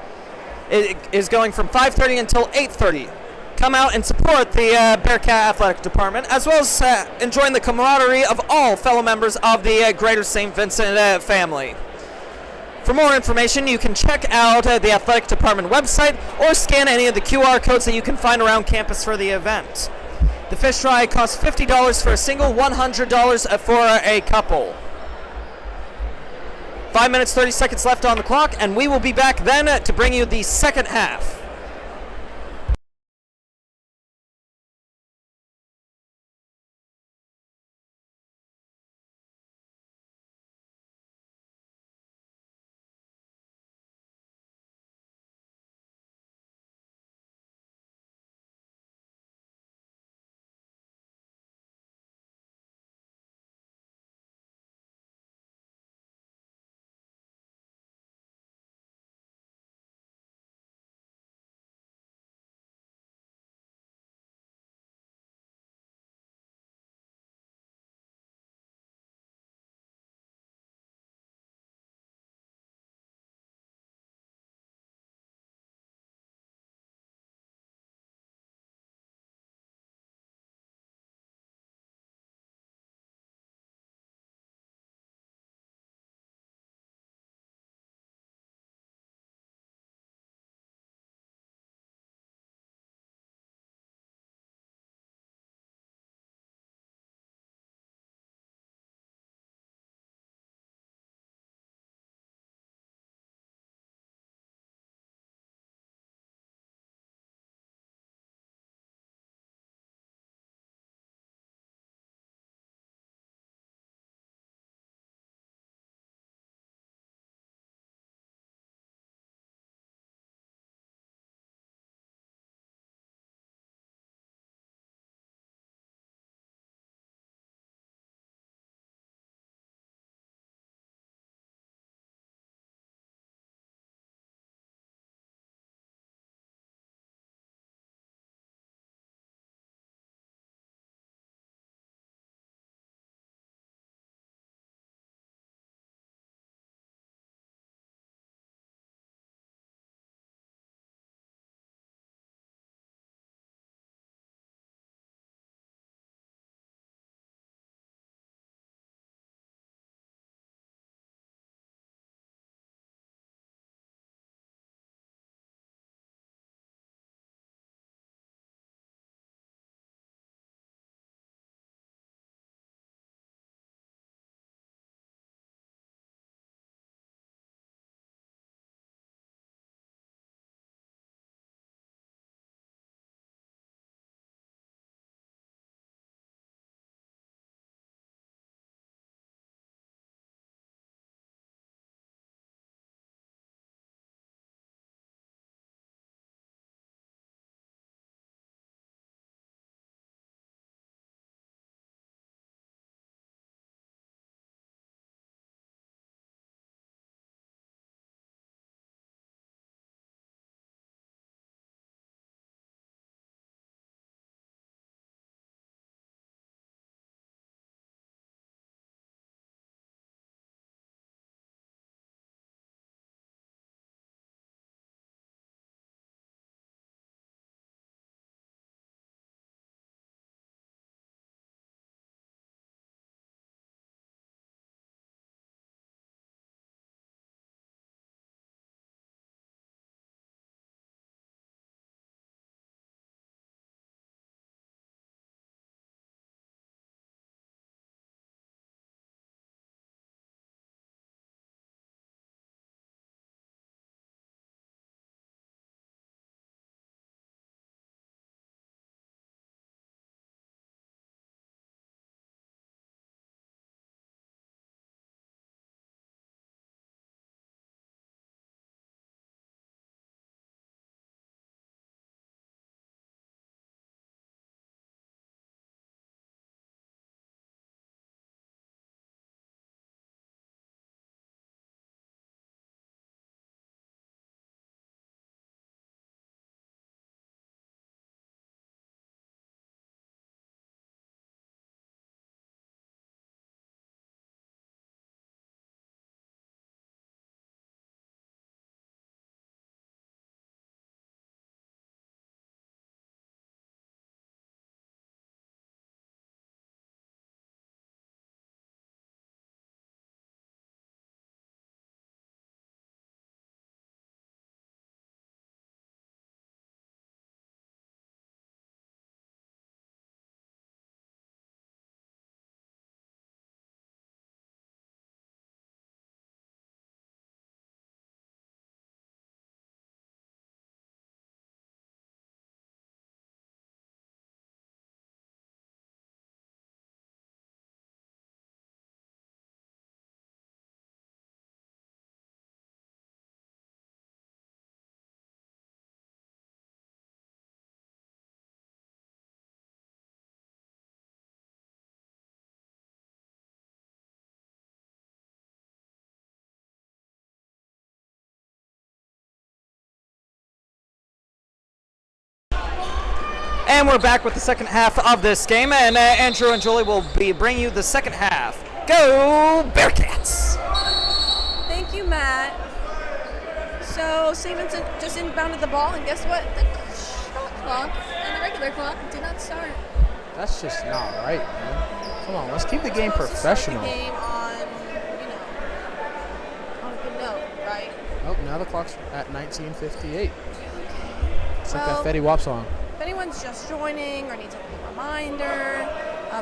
A: It is going from 5:30 until 8:30. Come out and support the Bearcat Athletic Department, as well as enjoying the camaraderie of all fellow members of the greater St. Vincent family. For more information, you can check out the Athletic Department website or scan any of the QR codes that you can find around campus for the event. The fish fry costs $50 for a single, $100 for a couple. 5 minutes, 30 seconds left on the clock, and we will be back then to bring you the second half. And we're back with the second half of this game, and Andrew and Julie will be bringing you the second half. Go Bearcats!
C: Thank you, Matt. So St. Vincent just inbounded the ball, and guess what? The shot clock and the regular clock did not start.
D: That's just not right, man. Come on, let's keep the game
C: Supposed to
D: professional.
C: start the game on, on a good note, right?
D: Oh, now the clock's at 19:58. It's like
C: Well,
D: that Fetty Wap song.
C: If anyone's just joining or needs a quick reminder,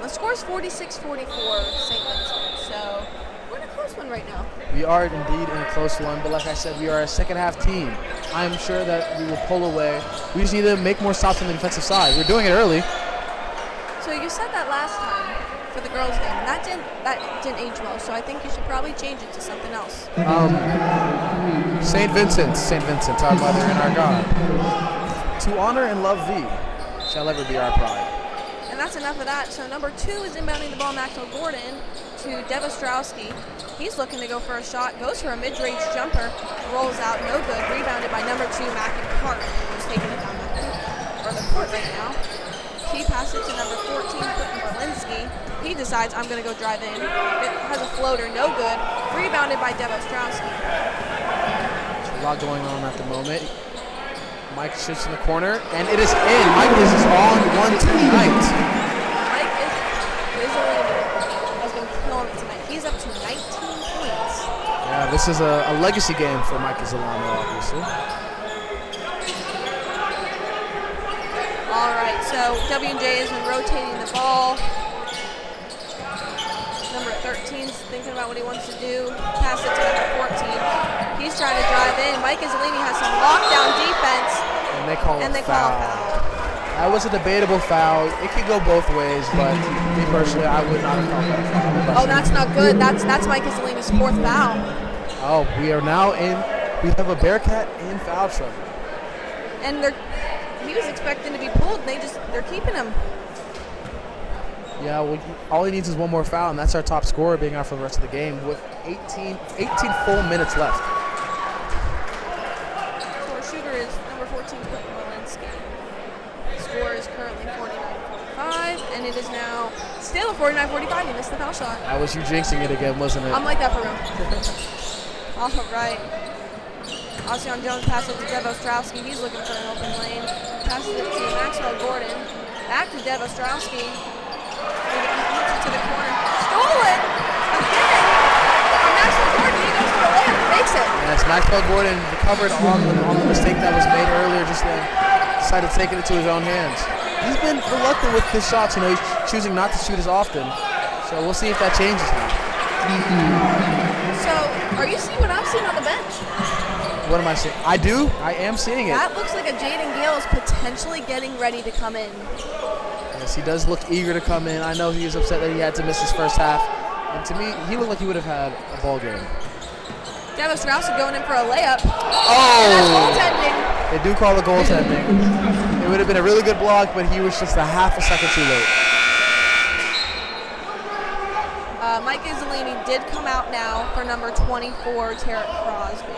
C: the score is 46-44 St. Vincent. So we're in a close one right now.
D: We are indeed in a close one, but like I said, we are a second half team. I'm sure that we will pull away. We just need to make more stops on the defensive side. We're doing it early.
C: So you said that last time for the girls' game, and that didn't age well. So I think you should probably change it to something else.
D: St. Vincent, our mother and our God. To honor and love thee shall ever be our pride.
C: And that's enough of that. So number 2 is inbounding the ball, Maxwell Gordon, to Dev Ostrowski. He's looking to go for a shot, goes for a mid-range jumper, rolls out, no good. Rebounded by number 2, Mackin Hart, who's taking it down the court right now. He passes to number 14, Quentin Berlinski. He decides, I'm going to go drive in. It has a floater, no good. Rebounded by Dev Ostrowski.
D: There's a lot going on at the moment. Mike shoots in the corner, and it is in. Mike is on one tonight.
C: Mike has been killing it tonight. He's up to 19 points.
D: Yeah, this is a legacy game for Mike Isolano, obviously.
C: All right, so W&J has been rotating the ball. Number 13's thinking about what he wants to do. Pass it to number 14. He's trying to drive in. Mike Isolini has some lockdown defense.
D: And they call
C: And
D: a
C: they call a
D: foul.
C: foul.
D: That was a debatable foul. It could go both ways, but me personally, I would not have called that a foul.
C: Oh, that's not good. That's Mike Isolini's 4th foul.
D: Oh, we are now in. We have a Bearcat in foul trouble.
C: And he was expecting to be pulled, and they're keeping him.
D: Yeah, well, all he needs is one more foul, and that's our top scorer being out for the rest of the game with 18 full minutes left.
C: So our shooter is number 14, Quentin Berlinski. Score is currently 49-45, and it is now still a 49-45. He missed the foul shot.
D: That was you jinxing it again, wasn't it?
C: I'm like that for real. All right. Ocean Jones passes it to Dev Ostrowski. He's looking for an open lane. Passes it to Maxwell Gordon. Back to Dev Ostrowski. Puts it to the corner. Stolen! Again! And Maxwell Gordon, he goes for a layup and makes it.
D: Yes, Maxwell Gordon recovered on the mistake that was made earlier just then. Decided to take it into his own hands. He's been reluctant with his shots. He's choosing not to shoot as often. So we'll see if that changes now.
C: So, are you seeing what I'm seeing on the bench?
D: What am I seeing? I do. I am seeing it.
C: That looks like a Jaden Gale is potentially getting ready to come in.
D: Yes, he does look eager to come in. I know he was upset that he had to miss his first half. And to me, he looked like he would have had a ball game.
C: Dev Ostrowski going in for a layup.
D: Oh!
C: And that's goaltending.
D: They do call it goaltending. It would have been a really good block, but he was just a half a second too late.
C: Mike Isolini did come out now for number 24, Tarek Crosby.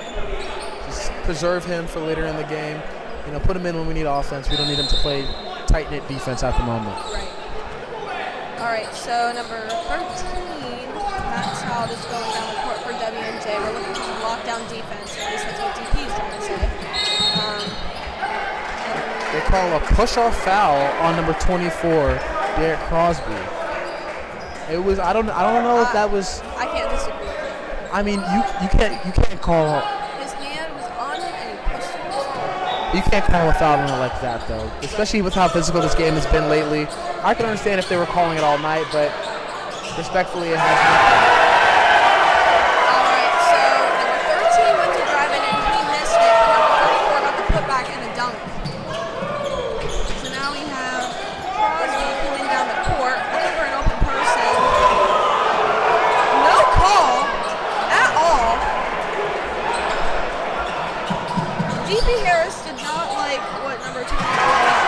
D: Just preserve him for later in the game. You know, put him in when we need offense. We don't need him to play tight-knit defense at the moment.
C: Right. All right, so number 13, Matt Child is going down the court for W&J. We're looking for some lockdown defense. At least that's what DP is trying to say.
D: They call a push-off foul on number 24, Derek Crosby. It was I don't know if that was.
C: I can't disagree with it.
D: I mean, you can't call.
C: His hand was on him and he pushed him.
D: You can't call a foul on it like that, though. Especially with how physical this game has been lately. I can understand if they were calling it all night, but respectfully, it has not been.
C: All right, so number 13 went to drive it and he missed it. Number 34 got the putback and a dunk. So now we have Crosby coming down the court, looking for an open person. No call at all. DP Harris did not like what number 2 was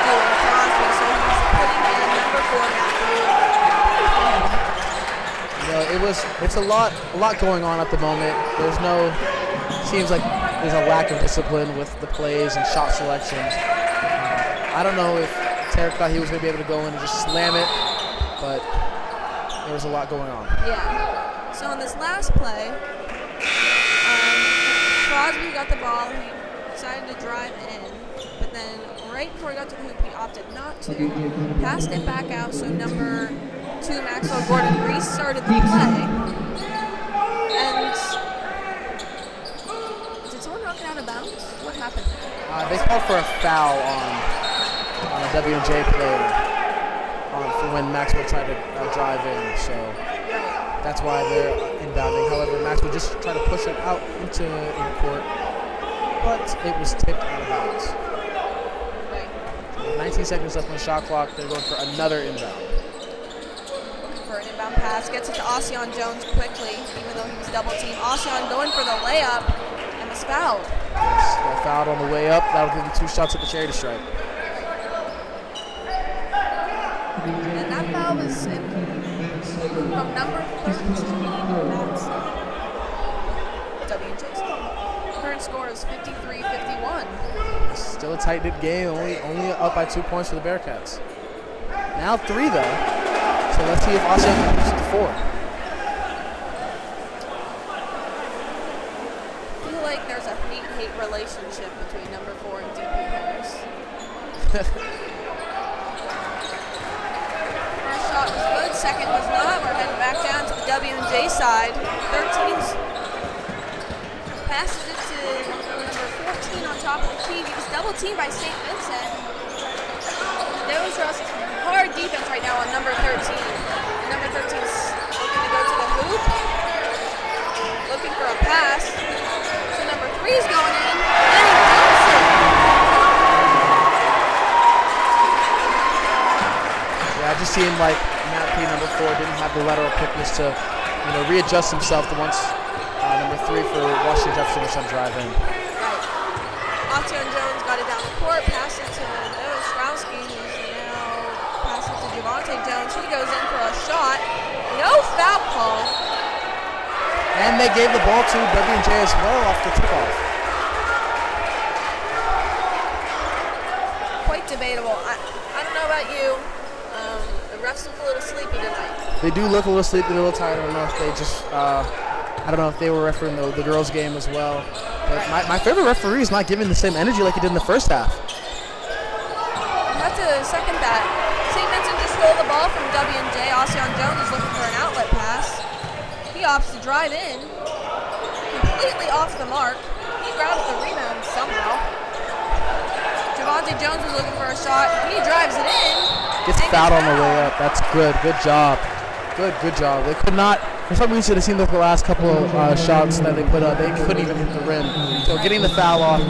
C: doing, Crosby, so he's putting in number 4 Matthew.
D: You know, it's a lot going on at the moment. Seems like there's a lack of discipline with the plays and shot selections. I don't know if Tarek thought he was going to be able to go in and just slam it, but there was a lot going on.
C: Yeah. So on this last play, Crosby got the ball. He decided to drive in, but then right before he got to the hoop, he opted not to. Passed it back out, so number 2, Maxwell Gordon, restarted the play. And did someone knock it out of bounds? What happened there?
D: They called for a foul on a W&J player for when Maxwell tried to drive in, so that's why they're inbounding. However, Maxwell just tried to push it out into in-court, but it was tipped out of bounds. So with 19 seconds left on the shot clock, they're going for another inbound.
C: Looking for an inbound pass, gets it to Ocean Jones quickly, even though he was double-teamed. Ocean going for the layup and was fouled.
D: Yes, got fouled on the way up. That'll give him 2 shots at the charity stripe.
C: And that foul was from number 13, Max. W.J.'s team. Current score is 53-51.
D: Still a tight-knit game, only up by 2 points for the Bearcats. Now 3 though, so let's see if Ocean can push it to 4.
C: I feel like there's a hate-hate relationship between number 4 and DP Harris. First shot was good, second was not. We're heading back down to the W&J side. 13's passes it to number 14 on top of the key. He was double-teamed by St. Vincent. Those Russ is hard defense right now on number 13. And number 13's looking to go to the hoop. Looking for a pass. So number 3's going in. And he dumps it.
D: Yeah, it just seemed like Matt P, number 4, didn't have the lateral quickness to, readjust himself to once number 3 for Washington Jefferson was trying to drive in.
C: Right. Ocean Jones got it down the court, passed it to Noah Strowski, who's now passing to Javante Jones. He goes in for a shot. No foul call.
D: And they gave the ball to W&J as well off the tip-off.
C: Quite debatable. I don't know about you. The refs look a little sleepy tonight.
D: They do look a little sleepy, a little tired. I don't know if they just, I don't know if they were refereeing the girls' game as well. But my favorite referee is not giving the same energy like he did in the first half.
C: I have to second that. St. Vincent just stole the ball from W&J. Ocean Jones is looking for an outlet pass. He opts to drive in, completely off the mark. He grabs the rebound somehow. Javante Jones was looking for a shot. He drives it in.
D: Gets fouled on the way up. That's good. Good job. Good job. They could not, for some reason, it seemed like the last couple of shots that they put up, they couldn't even hit the rim. So getting the foul off,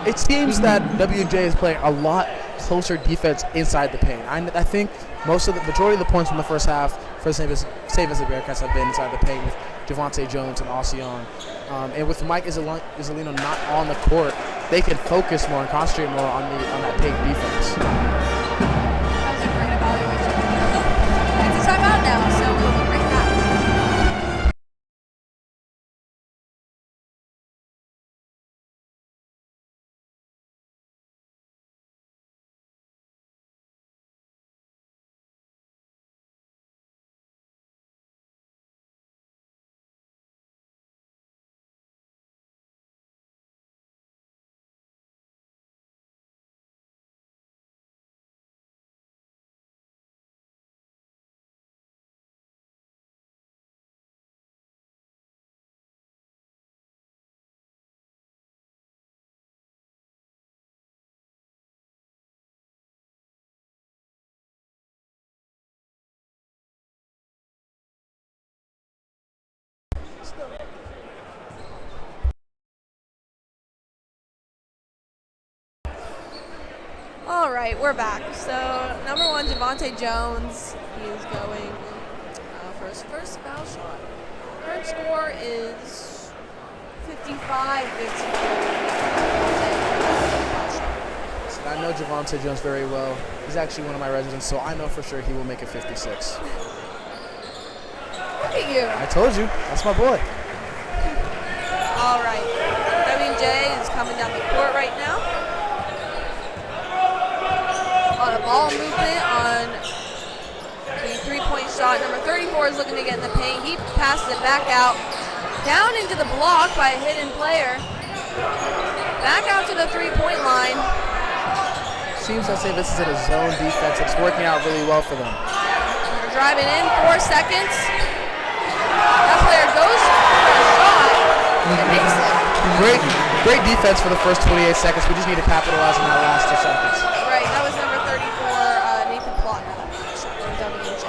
D: it seems that W&J is playing a lot closer defense inside the paint. I think majority of the points from the first half for the St. Vincent Bearcats have been inside the paint with Javante Jones and Ocean. And with Mike Izzolino not on the court, they can focus more and concentrate more on that paint defense.
C: That was a great evaluation. It's a timeout now, so we'll be right back. All right, we're back. So number 1, Javante Jones, he is going for his first foul shot. Current score is 55-53.
D: I know Javante Jones very well. He's actually one of my residents, so I know for sure he will make a 56.
C: Look at you.
D: I told you. That's my boy.
C: All right. W&J is coming down the court right now. On a ball movement on the three-point shot. Number 34 is looking to get in the paint. He passes it back out, down into the block by a hidden player. Back out to the three-point line.
D: Seems as if this is in a zone defense. It's working out really well for them.
C: They're driving in, 4 seconds. That player goes for a shot and makes it.
D: Great defense for the first 28 seconds. We just need to capitalize on that last 2 seconds.
C: Right, that was number 34, Nathan Plotner, that shot from WJ.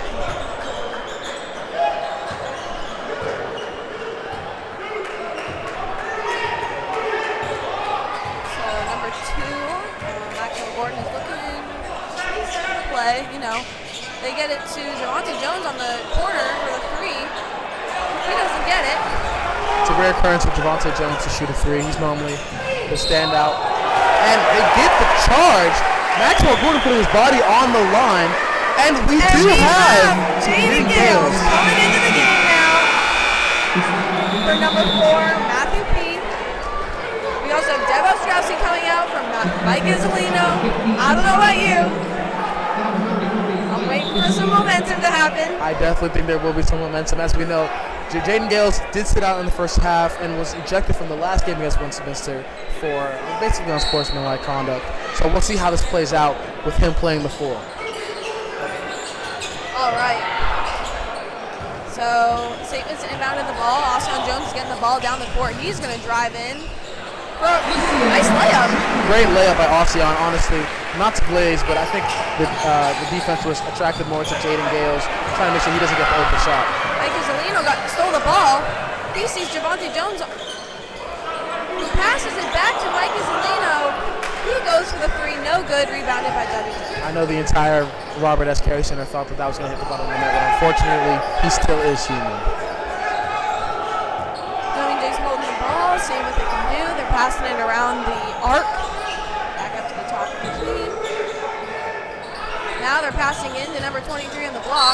C: So number 2, Maxwell Gordon is looking to play. You know, they get it to Javante Jones on the corner for the 3. He doesn't get it.
D: It's a rare occurrence for Javante Jones to shoot a 3. He's normally the standout. And they get the charge. Maxwell Gordon putting his body on the line. And we have
C: Jaden Gales coming into the game now for number 4, Matthew P. We also have Dev Ostrowski coming out from Mike Isolino. I don't know about you. I'm waiting for some momentum to happen.
D: I definitely think there will be some momentum. As we know, Jaden Gales did sit out in the first half and was ejected from the last game against Westminster for basically unsportsmanlike conduct. So we'll see how this plays out with him playing the 4.
C: All right. So St. Vincent inbounded the ball. Austin Jones is getting the ball down the court. He's going to drive in for a nice layup.
D: Great layup by Ossian, honestly. Not to glaze, but I think the defense was attracted more to Jaden Gales, trying to make sure he doesn't get the open shot.
C: Mike Isolino stole the ball. He sees Javante Jones. He passes it back to Mike Isolino. He goes for the 3, no good, rebounded by WJ.
D: I know the entire Robert S. Carey Center thought that was going to hit the bottom of the net, but unfortunately, he still is human.
C: WJ's holding the ball, seeing what they can do. They're passing it around the arc. Back up to the top of the key. Now they're passing in to number 23 on the block.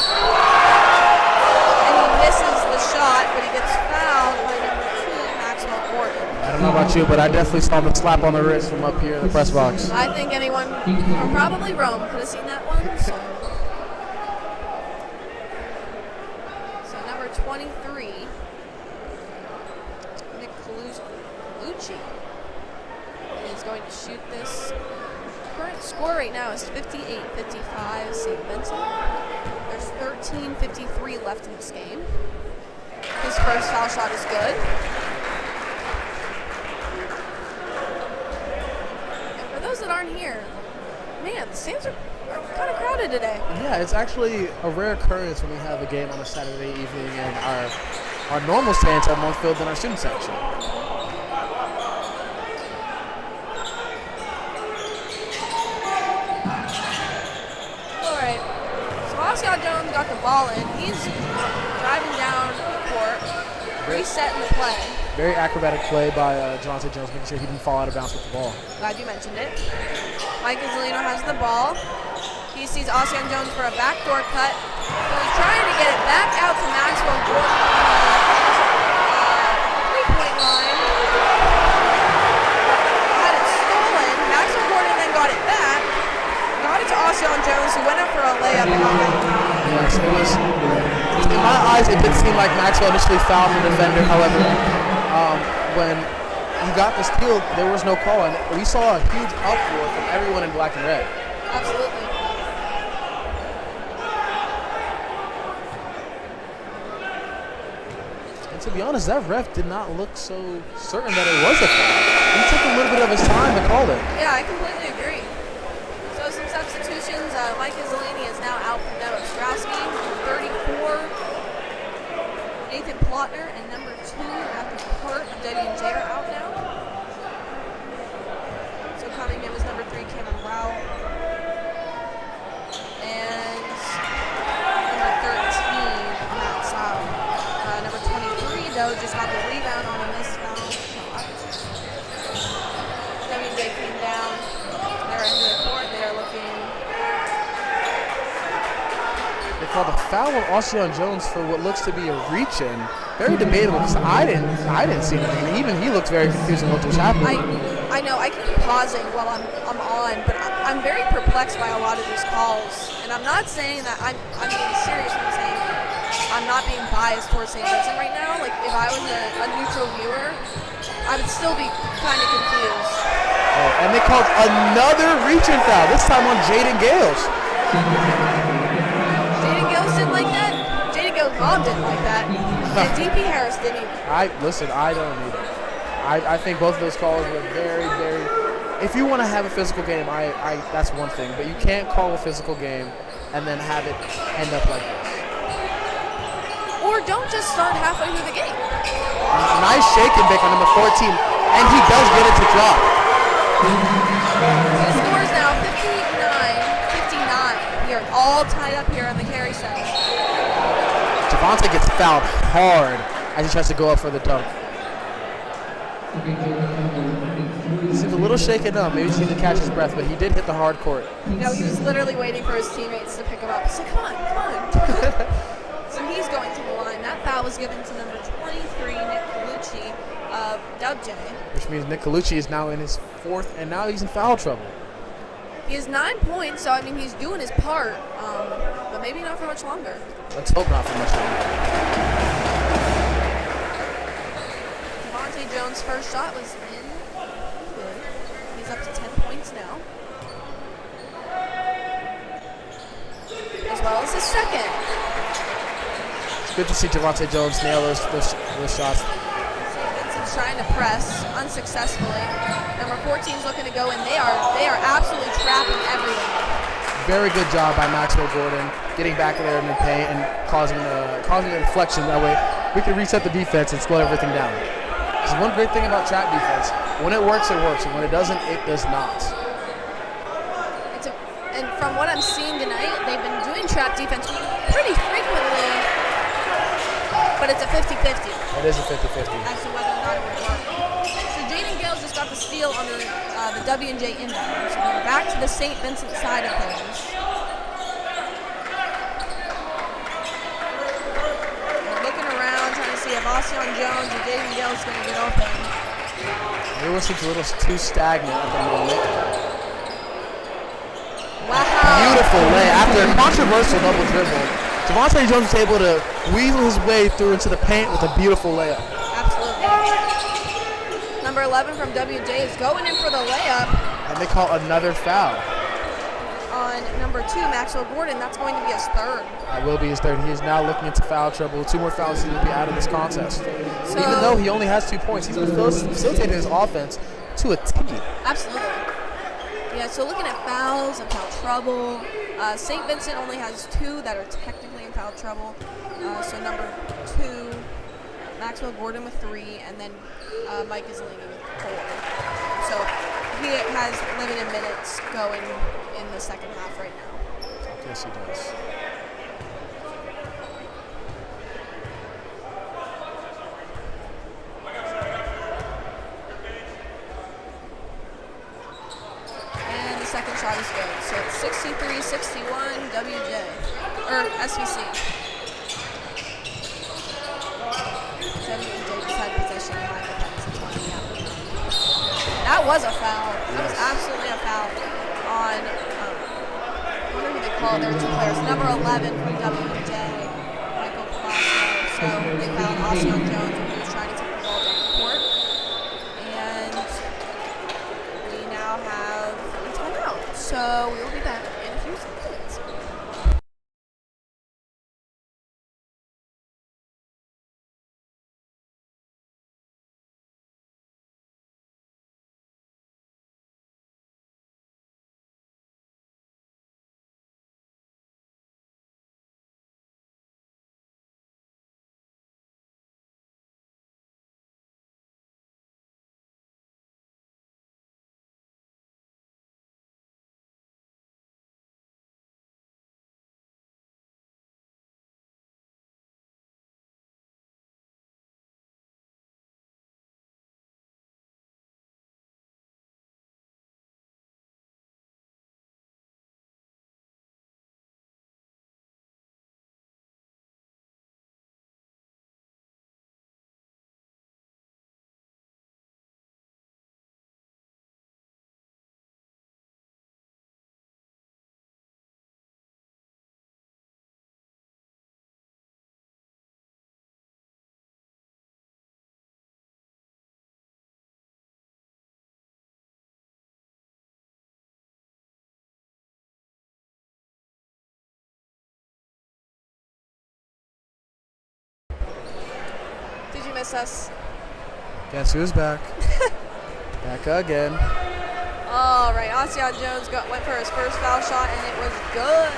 C: And he misses the shot, but he gets fouled by number 2, Maxwell Gordon.
D: I don't know about you, but I definitely saw the slap on the wrist from up here in the press box.
C: I think anyone, or probably Rome, could have seen that one. So number 23, Nick Colucci, is going to shoot this. Current score right now is 58-55 St. Vincent. There's 13:53 left in this game. His first foul shot is good. And for those that aren't here, man, the stands are kind of crowded today.
D: Yeah, it's actually a rare occurrence when we have a game on a Saturday evening and our normal stands are more filled than our student section.
C: Oscar Jones got the ball in. He's driving down the court, resetting the play.
D: Very acrobatic play by Javante Jones, making sure he didn't fall out of bounds with the ball.
C: Glad you mentioned it. Mike Isolino has the ball. He sees Oscar Jones for a backdoor cut. So he's trying to get it back out to Maxwell Gordon on the three-point line. Had it stolen. Maxwell Gordon then got it back. Got it to Oscar Jones, who went up for a layup.
D: Yes, it was. In my eyes, it did seem like Maxwell initially fouled the defender. However, when he got the steal, there was no call, and we saw a huge uproar from everyone in black and red.
C: Absolutely.
D: And to be honest, that ref did not look so certain that it was a foul. He took a little bit of his time to call it.
C: Yeah, I completely agree. So some substitutions. Mike Isolini is now out for Dev Ostrowski. 34, Nathan Plotner, and number 2, Matthew Hart of WJ are out now. So coming in was number 3, Cameron Rao. And number 13, Matt Sile. Number 23, though, just got the rebound on a missed foul shot. WJ came down. They're into the court. They're looking.
D: They called a foul on Ossian Jones for what looks to be a reach-in. Very debatable because I didn't see anything. Even he looked very confused on what was happening.
C: I know. I keep pausing while I'm on, but I'm very perplexed by a lot of these calls, and I'm not saying that I'm being serious when I'm saying I'm not being biased towards St. Vincent right now. Like, if I was a neutral viewer, I would still be kind of confused.
D: Oh, and they called another reaching foul, this time on Jaden Gales.
C: Jaden Gales didn't like that. Jaden Gales' mom didn't like that. And DP Harris didn't either.
D: Listen, I don't either. I think both of those calls were very, very. If you want to have a physical game, that's one thing. But you can't call a physical game and then have it end up like this.
C: Or don't just start halfway through the game.
D: Nice shake and bake on number 14, and he does get it to drop.
C: The score is now 59-59. We are all tied up here on the carry center.
D: Javante gets fouled hard as he tries to go up for the dunk. He seems a little shaken up. Maybe he needs to catch his breath, but he did hit the hard court.
C: No, he was literally waiting for his teammates to pick him up. He's like, come on. So he's going to the line. That foul was given to number 23, Nick Colucci of Dub J.
D: Which means Nick Colucci is now in his fourth, and now he's in foul trouble.
C: He has 9 points, so I mean he's doing his part, but maybe not for much longer.
D: Let's hope not for much longer.
C: Devontae Jones' first shot was in. Good. He's up to 10 points now. As well as his second.
D: It's good to see Devontae Jones nail those shots.
C: Vincent's trying to press unsuccessfully. Number 14 is looking to go in. They are absolutely trapping everyone.
D: Very good job by Maxwell Gordon getting back there in the paint and causing an inflection. That way we can reset the defense and slow everything down. This is one great thing about trap defense. When it works, and when it doesn't, it does not.
C: And from what I'm seeing tonight, they've been doing trap defense pretty frequently, but it's a 50-50.
D: It is a 50-50.
C: As to whether or not it would work. So Jaden Gales just got the steal on the W&J inbound. So we're back to the St. Vincent side of things. We're looking around, trying to see if Ocean Jones or Jaden Gales is going to get open.
D: Everyone seems a little too stagnant at the moment.
C: Wow.
D: Beautiful lay. After a controversial double dribble, Devontae Jones was able to weasel his way through into the paint with a beautiful layup.
C: Absolutely. Number 11 from WJ is going in for the layup.
D: And they call another foul.
C: On number 2, Maxwell Gordon. That's going to be his third.
D: That will be his third. He is now looking into foul trouble. 2 more fouls to be out of this contest.
C: So,
D: even though he only has 2 points, he's facilitated his offense to a T.
C: Absolutely. Yeah, so looking at fouls and foul trouble, St. Vincent only has 2 that are technically in foul trouble. So number 2, Maxwell Gordon with 3, and then Mike is leading with 4. So he has limited minutes going in the second half right now.
D: Yes, he does.
C: And the second shot is good. So it's 63-61 WJ, or SVC. WJ just had possession in my defense. That's why I'm happy. That was a foul. That was absolutely a foul on, what do they call their 2 players? Number 11 from WJ, Michael Palacio. So they fouled Ocean Jones when he was trying to take the ball down the court. And we now have a timeout. So we will be back in a few seconds. miss us.
D: Guess who's back? Back again.
C: All right, Ocean Jones went for his first foul shot, and it was good.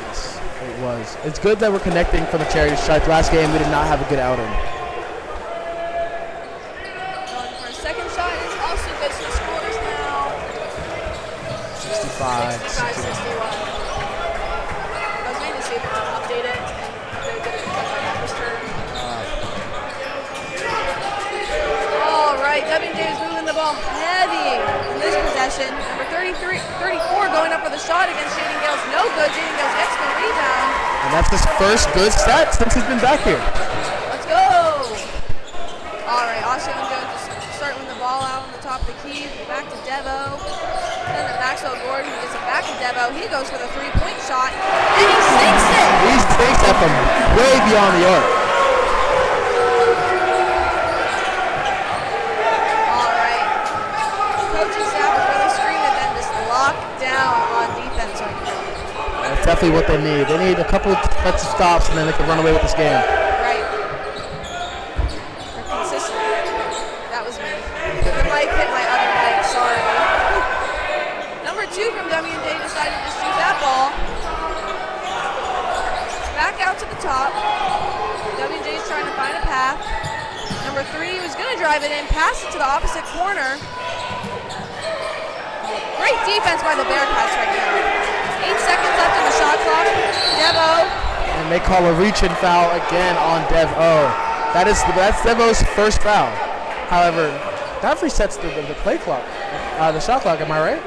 D: Yes, it was. It's good that we're connecting for the charity stripe. Last game, we did not have a good outing.
C: Going for a second shot is also good. So scores now
D: 65.
C: 61. I was waiting to see if we could update it. They're going to cut my back return. All right, W&J is moving the ball heavy in this possession. Number 34 going up for the shot against Jaden Gales. No good. Jaden Gales gets the rebound.
D: And that's his first good stat since he's been back here.
C: Let's go. All right, Ocean Jones just starting with the ball out on the top of the key. Back to Devo. Then to Maxwell Gordon. He gets it back to Devo. He goes for the three-point shot, and he sinks it.
D: He takes that from way beyond the arc.
C: All right. Coaching staff is really screaming at them just lock down on defense right now.
D: That's definitely what they need. They need a couple of defensive stops, and then they can run away with this game.
C: Right. They're consistent. That was me. The mic hit my other mic. Sorry. Number 2 from W&J decided to shoot that ball. It's back out to the top. W&J is trying to find a path. Number 3 was going to drive it in, pass it to the opposite corner. Great defense by the Bearcats right now. 8 seconds left on the shot clock. Devo.
D: And they call a reach-in foul again on Devo. That's Devo's first foul. However, that resets the play clock, the shot clock. Am I right?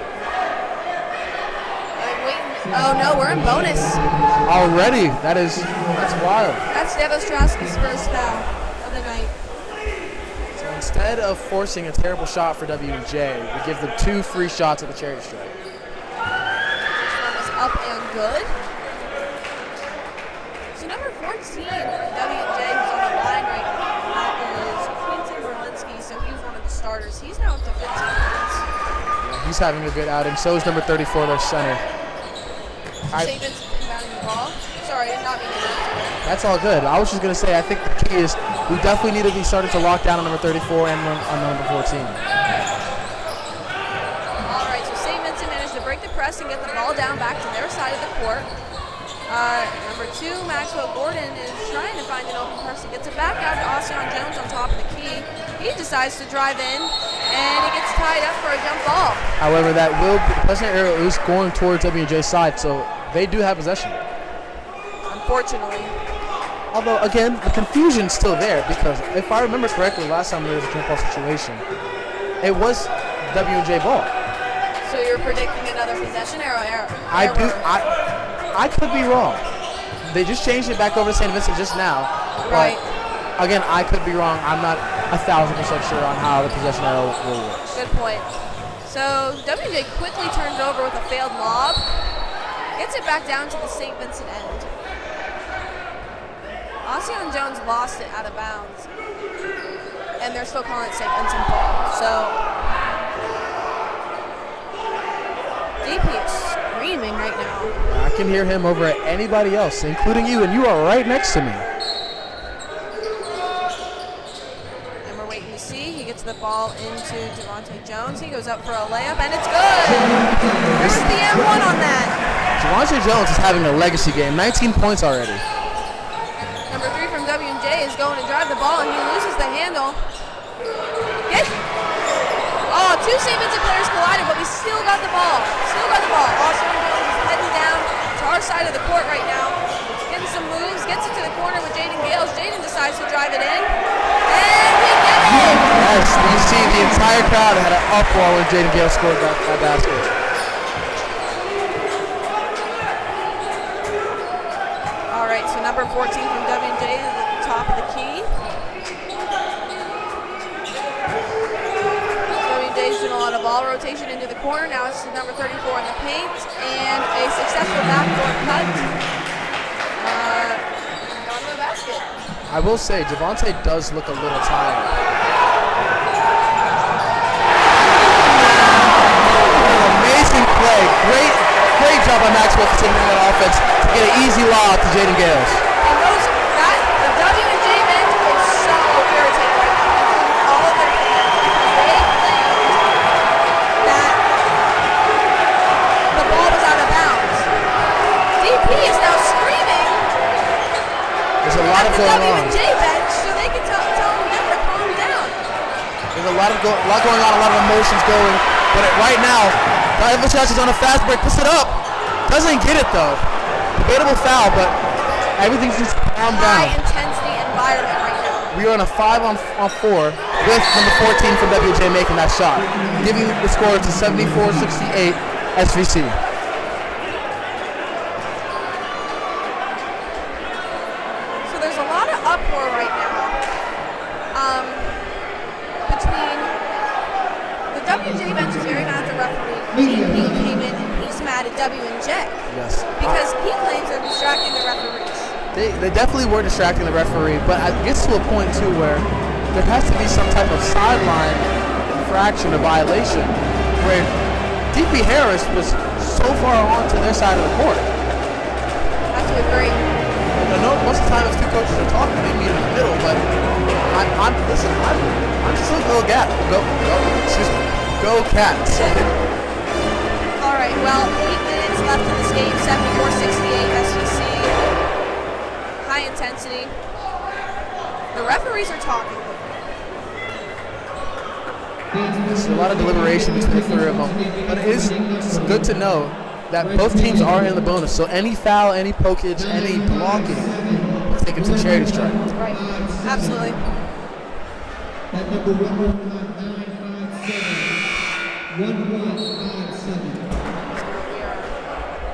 C: I'm waiting. Oh no, we're in bonus.
D: Already, that's wild.
C: That's Devo Strauski's first foul of the night.
D: So instead of forcing a terrible shot for W&J, we give them 2 free shots at the charity stripe.
C: One was up and good. So number 14 for W&J who's on the line right now, that is Quentin Berlinski. So he was one of the starters. He's now up to 15 points.
D: Yeah, he's having a good outing. So is number 34, their center.
C: St. Vincent inbounding the ball. Sorry, not meaning to interrupt you.
D: That's all good. I was just going to say, I think the key is we definitely need to be starting to lock down on number 34 and on number 14.
C: All right, so St. Vincent managed to break the press and get the ball down back to their side of the court. Number 2, Maxwell Gordon is trying to find an open person. Gets it back out to Ocean Jones on top of the key. He decides to drive in, and he gets tied up for a jump ball.
D: However, that will the Pleasant arrow is going towards W&J's side, so they do have possession.
C: Unfortunately.
D: Although, again, the confusion's still there because if I remember correctly, last time there was a jump ball situation, it was W&J ball.
C: So you're predicting another possession error?
D: I could be wrong. They just changed it back over to St. Vincent just now.
C: Right.
D: But again, I could be wrong. I'm not 1,000% sure on how the possession arrow will work.
C: Good point. So W&J quickly turns over with a failed lob. Gets it back down to the St. Vincent end. Ocean Jones lost it out of bounds. And they're still calling it St. Vincent ball. So DP is screaming right now.
D: I can hear him over at anybody else, including you, and you are right next to me.
C: And we're waiting to see. He gets the ball into Javante Jones. He goes up for a layup, and it's good. Where's the M1 on that?
D: Javante Jones is having a legacy game. 19 points already.
C: Number 3 from W&J is going to drive the ball, and he loses the handle. Oh, 2 St. Vincent players collided, but we still got the ball. Ocean Jones is heading down to our side of the court right now. Getting some moves, gets it to the corner with Jaden Gales. Jaden decides to drive it in, and we get it!
D: Yes, you see the entire crowd had an uproar when Jaden Gales scored that basket.
C: All right, so number 14 from W&J is at the top of the key. W&J's doing a lot of ball rotation into the corner. Now it's to number 34 in the paint, and a successful backdoor cut. Going to the basket.
D: I will say, Javante does look a little tired. Amazing play. Great job by Maxwell continuing that offense to get an easy lob to Jaden Gales.
C: And the W&J bench is so good
D: lot going on.
C: WJ bench so they can tell them to calm down.
D: There's a lot going on, a lot of emotions going. But right now, Vicent is on a fast break, puts it up. Doesn't get it though. Debatable foul, but everything's just calm down.
C: High intensity environment right now.
D: We are on a 5-on-4 with number 14 from WJ making that shot, giving the score to 74-68 SVC.
C: So there's a lot of uproar right now between the WJ bench is very mad at the referee. GP came in and he's mad at W&J.
D: Yes.
C: Because he claims they're distracting the referees.
D: They definitely were distracting the referee, but it gets to a point too where there has to be some type of sideline infraction or violation where DP Harris was so far onto their side of the court.
C: I have to agree.
D: I know most of the time if two coaches are talking, they meet in the middle, but I'm still go Cats.
C: All right, well, 8 minutes left in this game, 74-68 SVC. High intensity. The referees are talking.
D: There's a lot of deliberation between the three of them, but it is good to know that both teams are in the bonus, so any foul, any pokage, any blocking, take it to charity strike.
C: Right, absolutely.
B: At number 1157.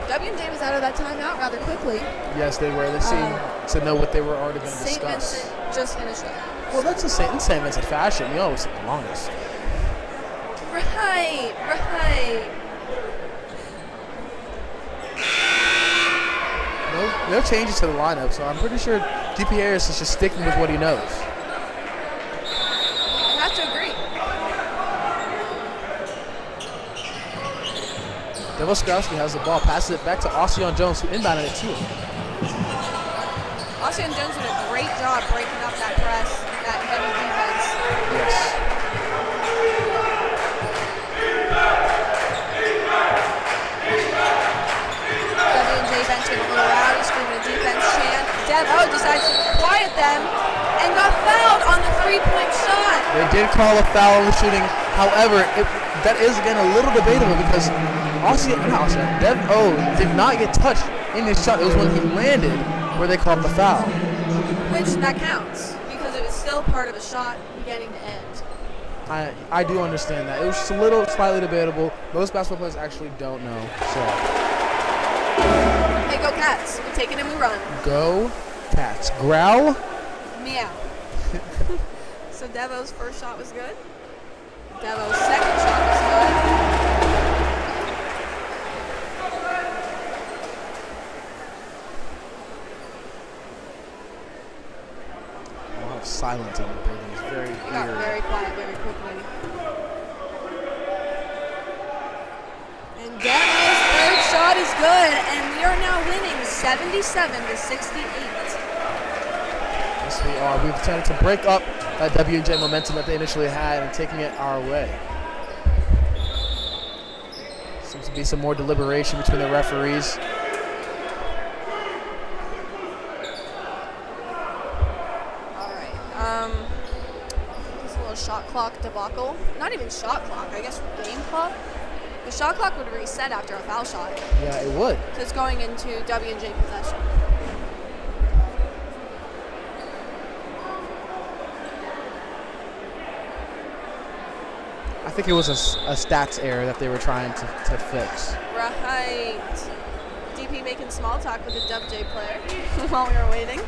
C: W&J was out of that timeout rather quickly.
D: Yes, they were. They seemed to know what they were already going to
C: St.
D: discuss.
C: Vincent just finished it.
D: Well, that's in St. Vincent fashion. You always take the longest.
C: Right.
D: No changes to the lineup, so I'm pretty sure DP Harris is just sticking with what he knows.
C: I have to agree.
D: Devil Skrowski has the ball, passes it back to Ocean Jones, who inbounded it to him.
C: Ocean Jones did a great job breaking up that press, that heavy defense.
D: Yes.
C: W&J bench getting a little rowdy, screaming a defense chant. Devo decides to quiet them and got fouled on the three-point shot.
D: They did call a foul on the shooting. However, that is again a little debatable because Devo did not get touched in his shot. It was when he landed where they called the foul.
C: Which that counts because it was still part of a shot beginning to end.
D: I do understand that. It was just a little slightly debatable. Most basketball players actually don't know. So
C: Hey, go Cats. We take it and we run.
D: go Cats. Growl.
C: Meow. So Devo's first shot was good. Devo's second shot was good.
D: A lot of silence in the building. It's very
C: It got
D: eerie.
C: very quiet very quickly. And Devo's third shot is good, and we are now winning 77-68.
D: Yes, we are. We've decided to break up that W&J momentum that they initially had and taking it our way. Seems to be some more deliberation between the referees.
C: All right. This little shot clock debacle. Not even shot clock, I guess game clock. The shot clock would reset after a foul shot.
D: Yeah, it would.
C: So it's going into W&J possession.
D: I think it was a stats error that they were trying to fix.
C: Right. DP making small talk with the WJ player while we were waiting.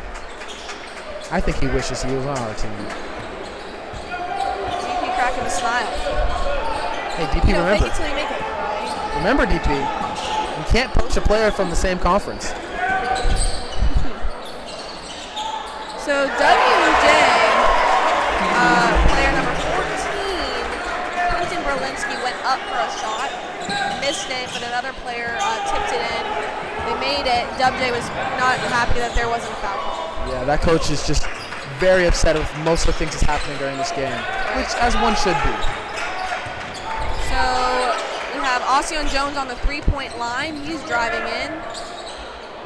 D: I think he wishes he was on our team.
C: DP cracking a smile.
D: Hey, DP,
C: You know, fake
D: remember.
C: it till you make it, right?
D: Remember, DP, you can't poach a player from the same conference.
C: So WJ, player number 14, Berlinski went up for a shot, missed it, but another player tipped it in. They made it. WJ was not happy that there wasn't a foul call.
D: Yeah, that coach is just very upset with most of the things that's happening during this game, which as one should be.
C: So we have Ocean Jones on the three-point line. He's driving in.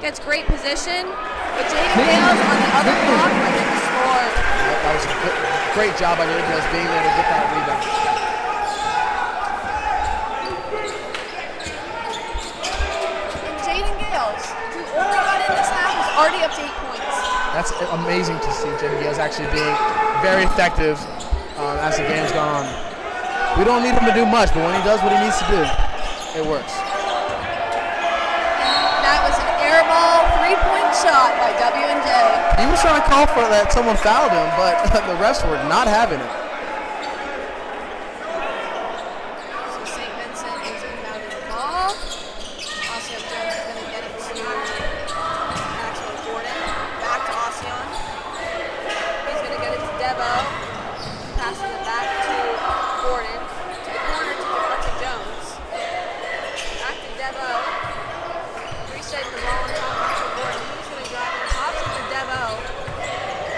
C: Gets great position, but Jaden Gales on the other block went in and scored.
D: That was a great job by Jaden Gales being there to get that rebound.
C: And Jaden Gales, who only got in this half, is already up to 8 points.
D: That's amazing to see Jaden Gales actually being very effective as the game's gone on. We don't need him to do much, but when he does what he needs to do, it works.
C: That was an air ball 3-point shot by W&J.
D: He was trying to call for that someone fouled him, but the refs were not having it.
C: So St. Vincent is inbounding the ball. Ocean Jones is going to get it to Maxwell Gordon. Back to Ocean. He's going to get it to Devo. Passes it back to Gordon. To the corner to Devontae Jones. Back to Devo. Resetting the ball on top of Maxwell Gordon. He's going to drive and pops it to Devo.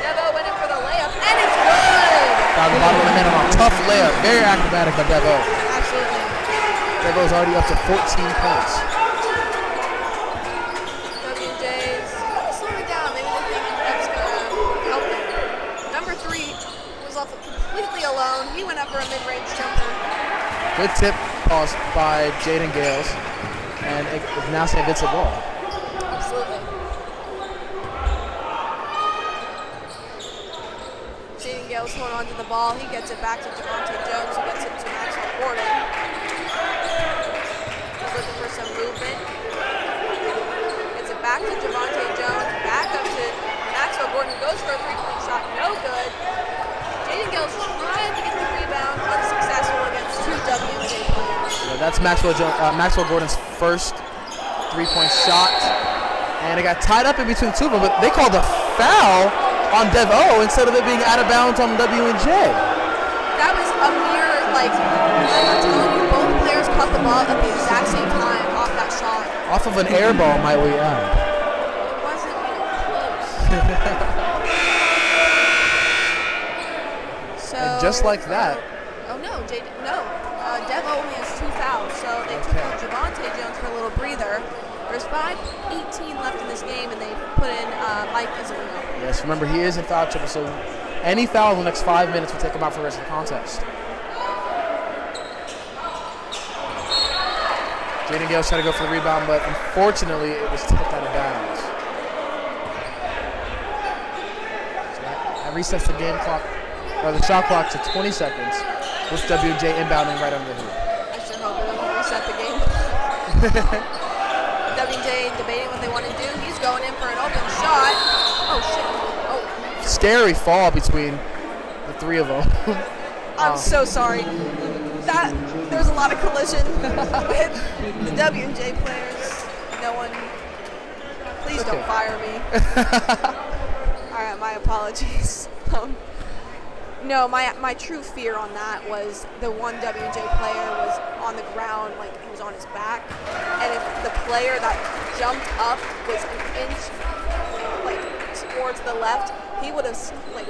C: Devo went in for the layup, and it's good!
D: Found the bottom of the man on a tough layup. Very acrobatic by Devo.
C: Absolutely.
D: Devo's already up to 14 points.
C: WJ's slowing down. Maybe they think that's going to help them. Number 3 was off completely alone. He went up for a mid-range jumper.
D: Good tip toss by Jaden Gales. And it now St. Vincent ball.
C: Absolutely. Jaden Gales holding on to the ball. He gets it back to Devontae Jones, who gets it to Maxwell Gordon. He's looking for some movement. Gets it back to Devontae Jones, back up to Maxwell Gordon, who goes for a 3-point shot. No good. Jaden Gales trying to get the rebound, unsuccessful against 2 WJ players.
D: Yeah, that's Maxwell Gordon's first 3-point shot. And it got tied up in between the two of them, but they called a foul on Devo instead of it being out of bounds on W&J.
C: That was a mere, I'm telling you, both players caught the ball at the exact same time off that shot.
D: Off of an air ball, might we add.
C: It wasn't even close. So
D: And just like that.
C: Oh no, Devo only has 2 fouls, so they took on Devontae Jones for a little breather. There's 5:18 left in this game, and they put in Mike Izzolino.
D: Yes, remember he is in foul trouble, so any foul in the next 5 minutes will take him out for the rest of the contest. Jaden Gales tried to go for the rebound, but unfortunately it was tipped out of bounds. So that resets the game clock, or the shot clock to 20 seconds, with WJ inbounding right under the hoop.
C: I sure hope it doesn't reset the game. WJ debating what they want to do. He's going in for an open shot. Oh shit. Oh.
D: Scary fall between the 3 of them.
C: I'm so sorry. There's a lot of collision with the W&J players. No one, please
D: Okay.
C: don't fire me. All right, my apologies. No, my true fear on that was the one W&J player was on the ground, like he was on his back, and if the player that jumped up was an inch, like towards the left, he would have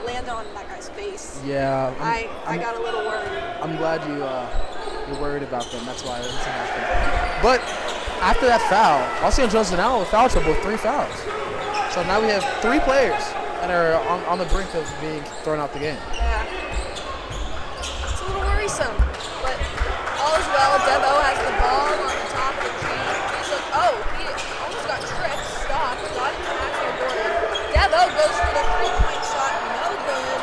C: landed on that guy's face.
D: Yeah.
C: I got a little worried.
D: I'm glad you're worried about them. That's why it doesn't happen. But after that foul, Ocean Jones is now with foul trouble with 3 fouls. So now we have 3 players that are on the brink of being thrown out the game.
C: Yeah. It's a little worrisome, but all is well. Devo has the ball on the top of the tree. He almost got tripped, stopped, got it to Maxwell Gordon. Devo goes for the 3-point shot, no good.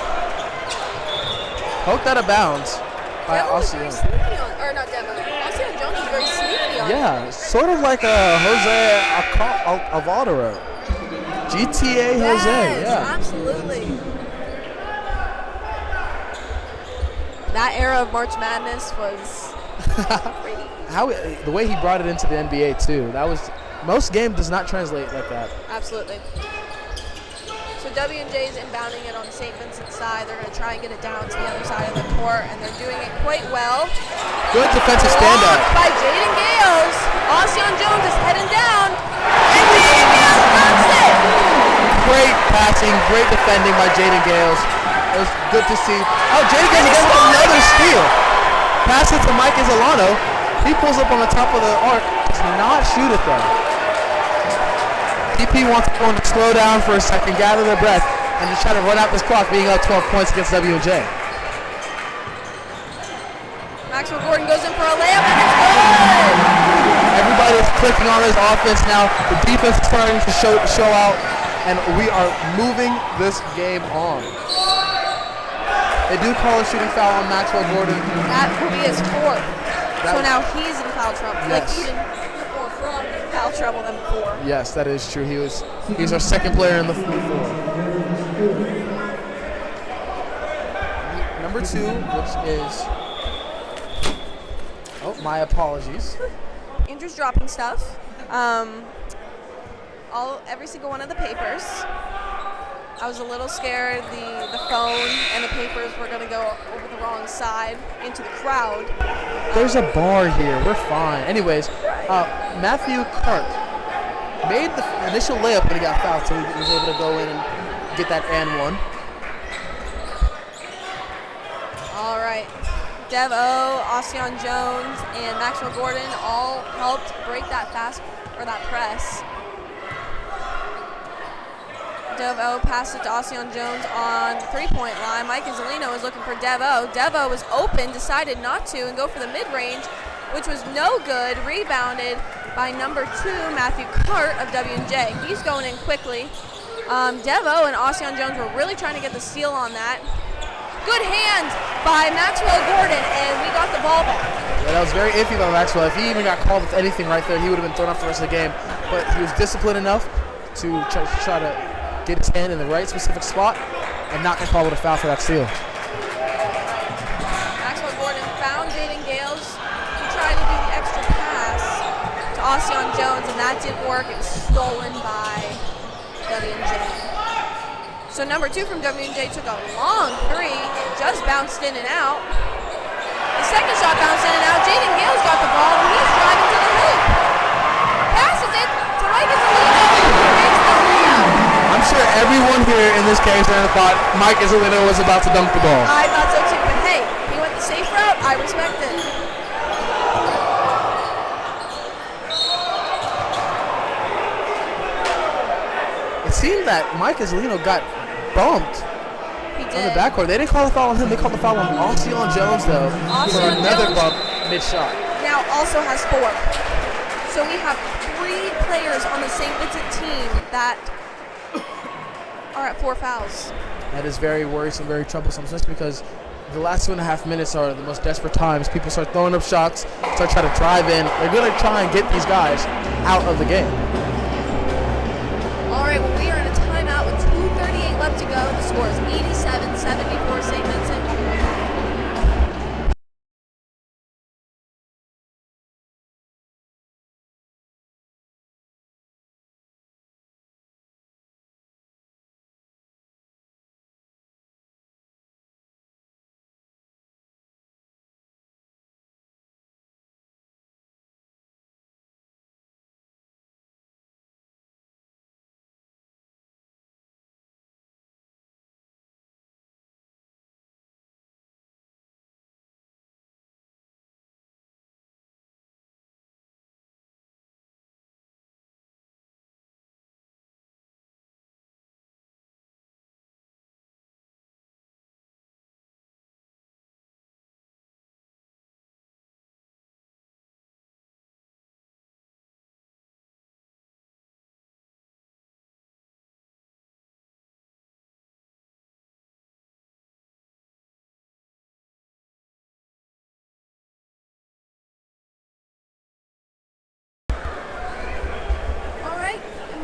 D: Poked out of bounds by
C: Devo was
D: Ocean.
C: very sneaky on, or not Devo. Ocean Jones was very sneaky on.
D: Yeah, sort of like a Jose Alvaro. GTA
C: Yes,
D: Jose, yeah.
C: absolutely. That era of March Madness was crazy.
D: The way he brought it into the NBA too. Most game does not translate like that.
C: Absolutely. So W&J is inbounding it on the St. Vincent side. They're going to try and get it down to the other side of the court, and they're doing it quite well.
D: Good defensive standout.
C: Blocked by Jaden Gales. Ocean Jones is heading down, and Jaden Gales knocks it.
D: Great passing, great defending by Jaden Gales. It was good to see. Oh, Jaden Gales again with another steal. Pass it to Mike Izzolino. He pulls up on the top of the arc. Does not shoot it though. DP wants everyone to slow down for a second, gather their breath, and just try to run out this clock, being up 12 points against W&J.
C: Maxwell Gordon goes in for a layup, and it's good!
D: Everybody is clicking on this offense now. The defense is starting to show out, and we are moving this game on. They do call a shooting foul on Maxwell Gordon.
C: That will be his fourth. So now he's in foul trouble.
D: Yes.
C: Like even more from foul trouble than before.
D: Yes, that is true. He's our second player in the floor. Number 2, which is... Oh, my apologies.
C: Andrew's dropping stuff. Every single one of the papers. I was a little scared the phone and the papers were going to go over the wrong side into the crowd.
D: There's a bar here. We're fine. Anyways, Matthew Clark made the initial layup when he got fouled, so he was able to go in and get that and one.
C: All right. Dev O, Ocean Jones, and Maxwell Gordon all helped break that press. Dev O passed it to Ocean Jones on the three-point line. Mike Izzolino is looking for Dev O. Dev O was open, decided not to, and go for the mid-range, which was no good. Rebounded by number 2, Matthew Cart of W&J. He's going in quickly. Dev O and Ocean Jones were really trying to get the steal on that. Good hands by Maxwell Gordon, and we got the ball back.
D: Yeah, that was very iffy by Maxwell. If he even got called with anything right there, he would have been thrown off the rest of the game. But he was disciplined enough to try to get his hand in the right specific spot and not get called with a foul for that steal.
C: Maxwell Gordon found Jaden Gales. He tried to do the extra pass to Ocean Jones, and that didn't work. It was stolen by W&J. So number 2 from W&J took a long three. It just bounced in and out. The second shot bounced in and out. Jaden Gales got the ball, and he's driving to the hoop. Passes it to Mike Izzolino, who makes the layup.
D: I'm sure everyone here in this game thought Mike Izzolino was about to dunk the ball.
C: I thought so too, but hey, he went the safe route. I respect it.
D: It seemed that Mike Izzolino got bumped
C: He
D: on the
C: did.
D: backcourt. They didn't call the foul on him. They called the foul on Ocean Jones, though, for
C: Ocean
D: another
C: Jones
D: bump mid-shot.
C: Now also has 4. So we have 3 players on the St. Vincent team that are at 4 fouls.
D: That is very worrisome, very troublesome, just because the last 2.5 minutes are the most desperate times. People start throwing up shots, start trying to drive in. They're going to try and get these guys out of the game.
C: All right, well, we are in a timeout with 2:38 left to go. The score is 87-74 St. Vincent.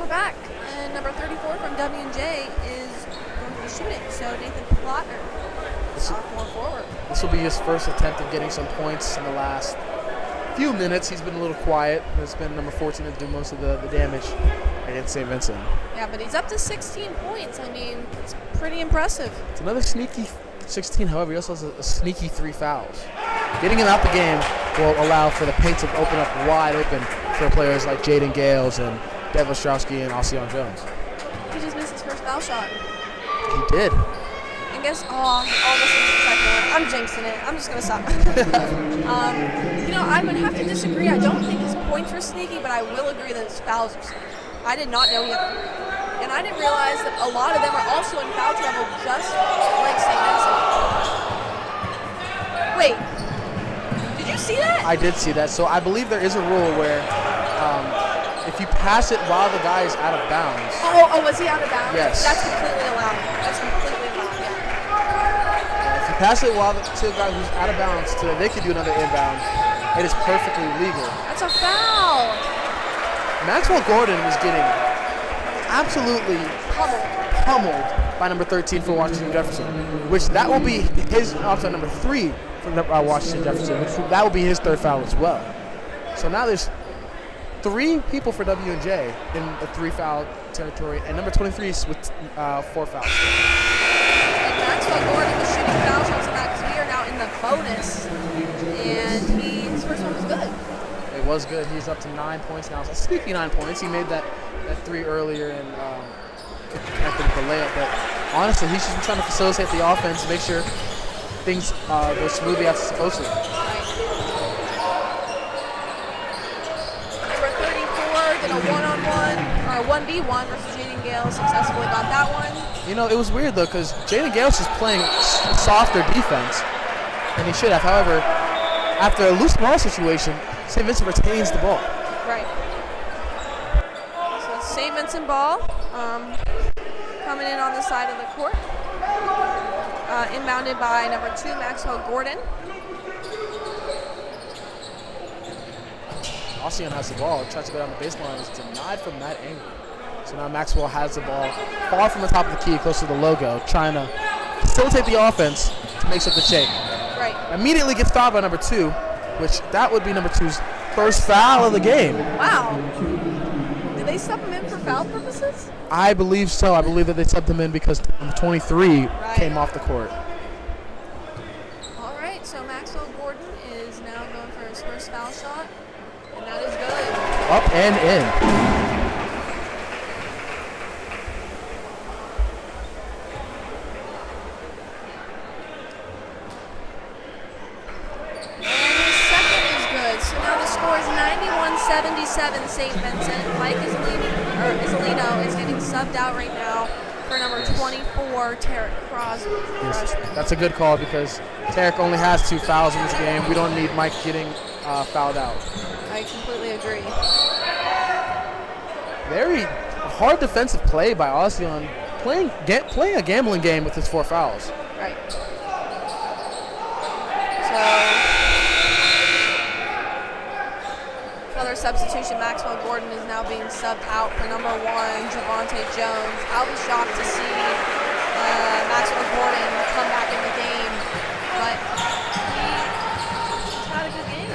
C: Back, and number 34 from W&J is going to be shooting. So Nathan Plotner, sophomore forward.
D: This will be his first attempt at getting some points in the last few minutes. He's been a little quiet. It's been number 14 to do most of the damage against St. Vincent.
C: Yeah, but he's up to 16 points. I mean, it's pretty impressive.
D: It's another sneaky 16. However, he also has a sneaky 3 fouls. Getting him out the game will allow for the paint to open up wide open for players like Jaden Gales and Dev Ostrowski and Ocean Jones.
C: He just missed his first foul shot.
D: He did.
C: And guess, almost missed the second one. I'm jinxing it. I'm just going to stop. I would have to disagree. I don't think his points were sneaky, but I will agree that his fouls are sneaky. I did not know he had 3. And I didn't realize that a lot of them are also in foul trouble, just like St. Vincent. Wait, did you see that?
D: I did see that. So I believe there is a rule where if you pass it while the guy is out of bounds.
C: Oh, was he out of bounds?
D: Yes.
C: That's completely allowed. That's completely allowed, yeah.
D: If you pass it to the guy who's out of bounds so that they can do another inbound, it is perfectly legal.
C: That's a foul.
D: Maxwell Gordon was getting absolutely pummeled by number 13 for Washington Jefferson, which that will be his, number 3 for Washington Jefferson, which that will be his 3rd foul as well. So now there's 3 people for W&J in the 3-foul territory, and number 23 is with 4 fouls.
C: And Maxwell Gordon was shooting foul shots on that because we are now in the bonus, and his first one was good.
D: It was good. He's up to 9 points now. So speaking of 9 points, he made that 3 earlier and connected with the layup. But honestly, he's just been trying to facilitate the offense, make sure things go smoothly as it's supposed to.
C: Number 34 did a one-on-one or a 1v1 versus Jaden Gale. Successfully got that one.
D: You know, it was weird though because Jaden Gales is playing softer defense than he should have. However, after a loose ball situation, St. Vincent retains the ball.
C: Right. So it's St. Vincent ball coming in on the side of the court. Inbounded by number 2, Maxwell Gordon.
D: Ossian has the ball, tries to go down the baseline, is denied from that angle. So now Maxwell has the ball far from the top of the key, close to the logo, trying to facilitate the offense to make up the shake.
C: Right.
D: Immediately gets fouled by number 2, which that would be number 2's first foul of the game.
C: Wow. Did they sub him in for foul purposes?
D: I believe so. I believe that they subbed him in because number 23 came off the court.
C: All right, so Maxwell Gordon is now going for his first foul shot, and that is good.
D: Up and in.
C: Score is 91-77 St. Vincent. Mike Isolino is getting subbed out right now for number 24, Tarek Crosby.
D: Yes. That's a good call because Tarek only has 2 fouls in this game. We don't need Mike getting fouled out.
C: I completely agree.
D: Very hard defensive play by Ossian, playing a gambling game with his 4 fouls.
C: Right. So another substitution, Maxwell Gordon is now being subbed out for number 1, Javante Jones. I'll be shocked to see Maxwell Gordon come back in the game, but he's had a good game.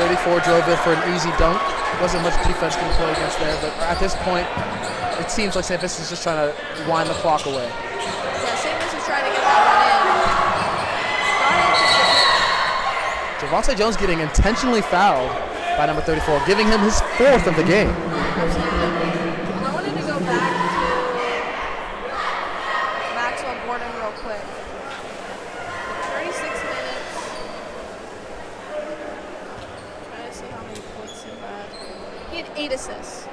D: 34 drove in for an easy dunk. Wasn't much defense to play against there, but at this point, it seems like St. Vincent's just trying to wind the clock away.
C: Yeah, St. Vincent's trying to get that one in.
D: Javante Jones getting intentionally fouled by number 34, giving him his 4th of the game.
C: I wanted to go back to Maxwell Gordon real quick. 36 minutes. Trying to see how many points he had. He had 8 assists.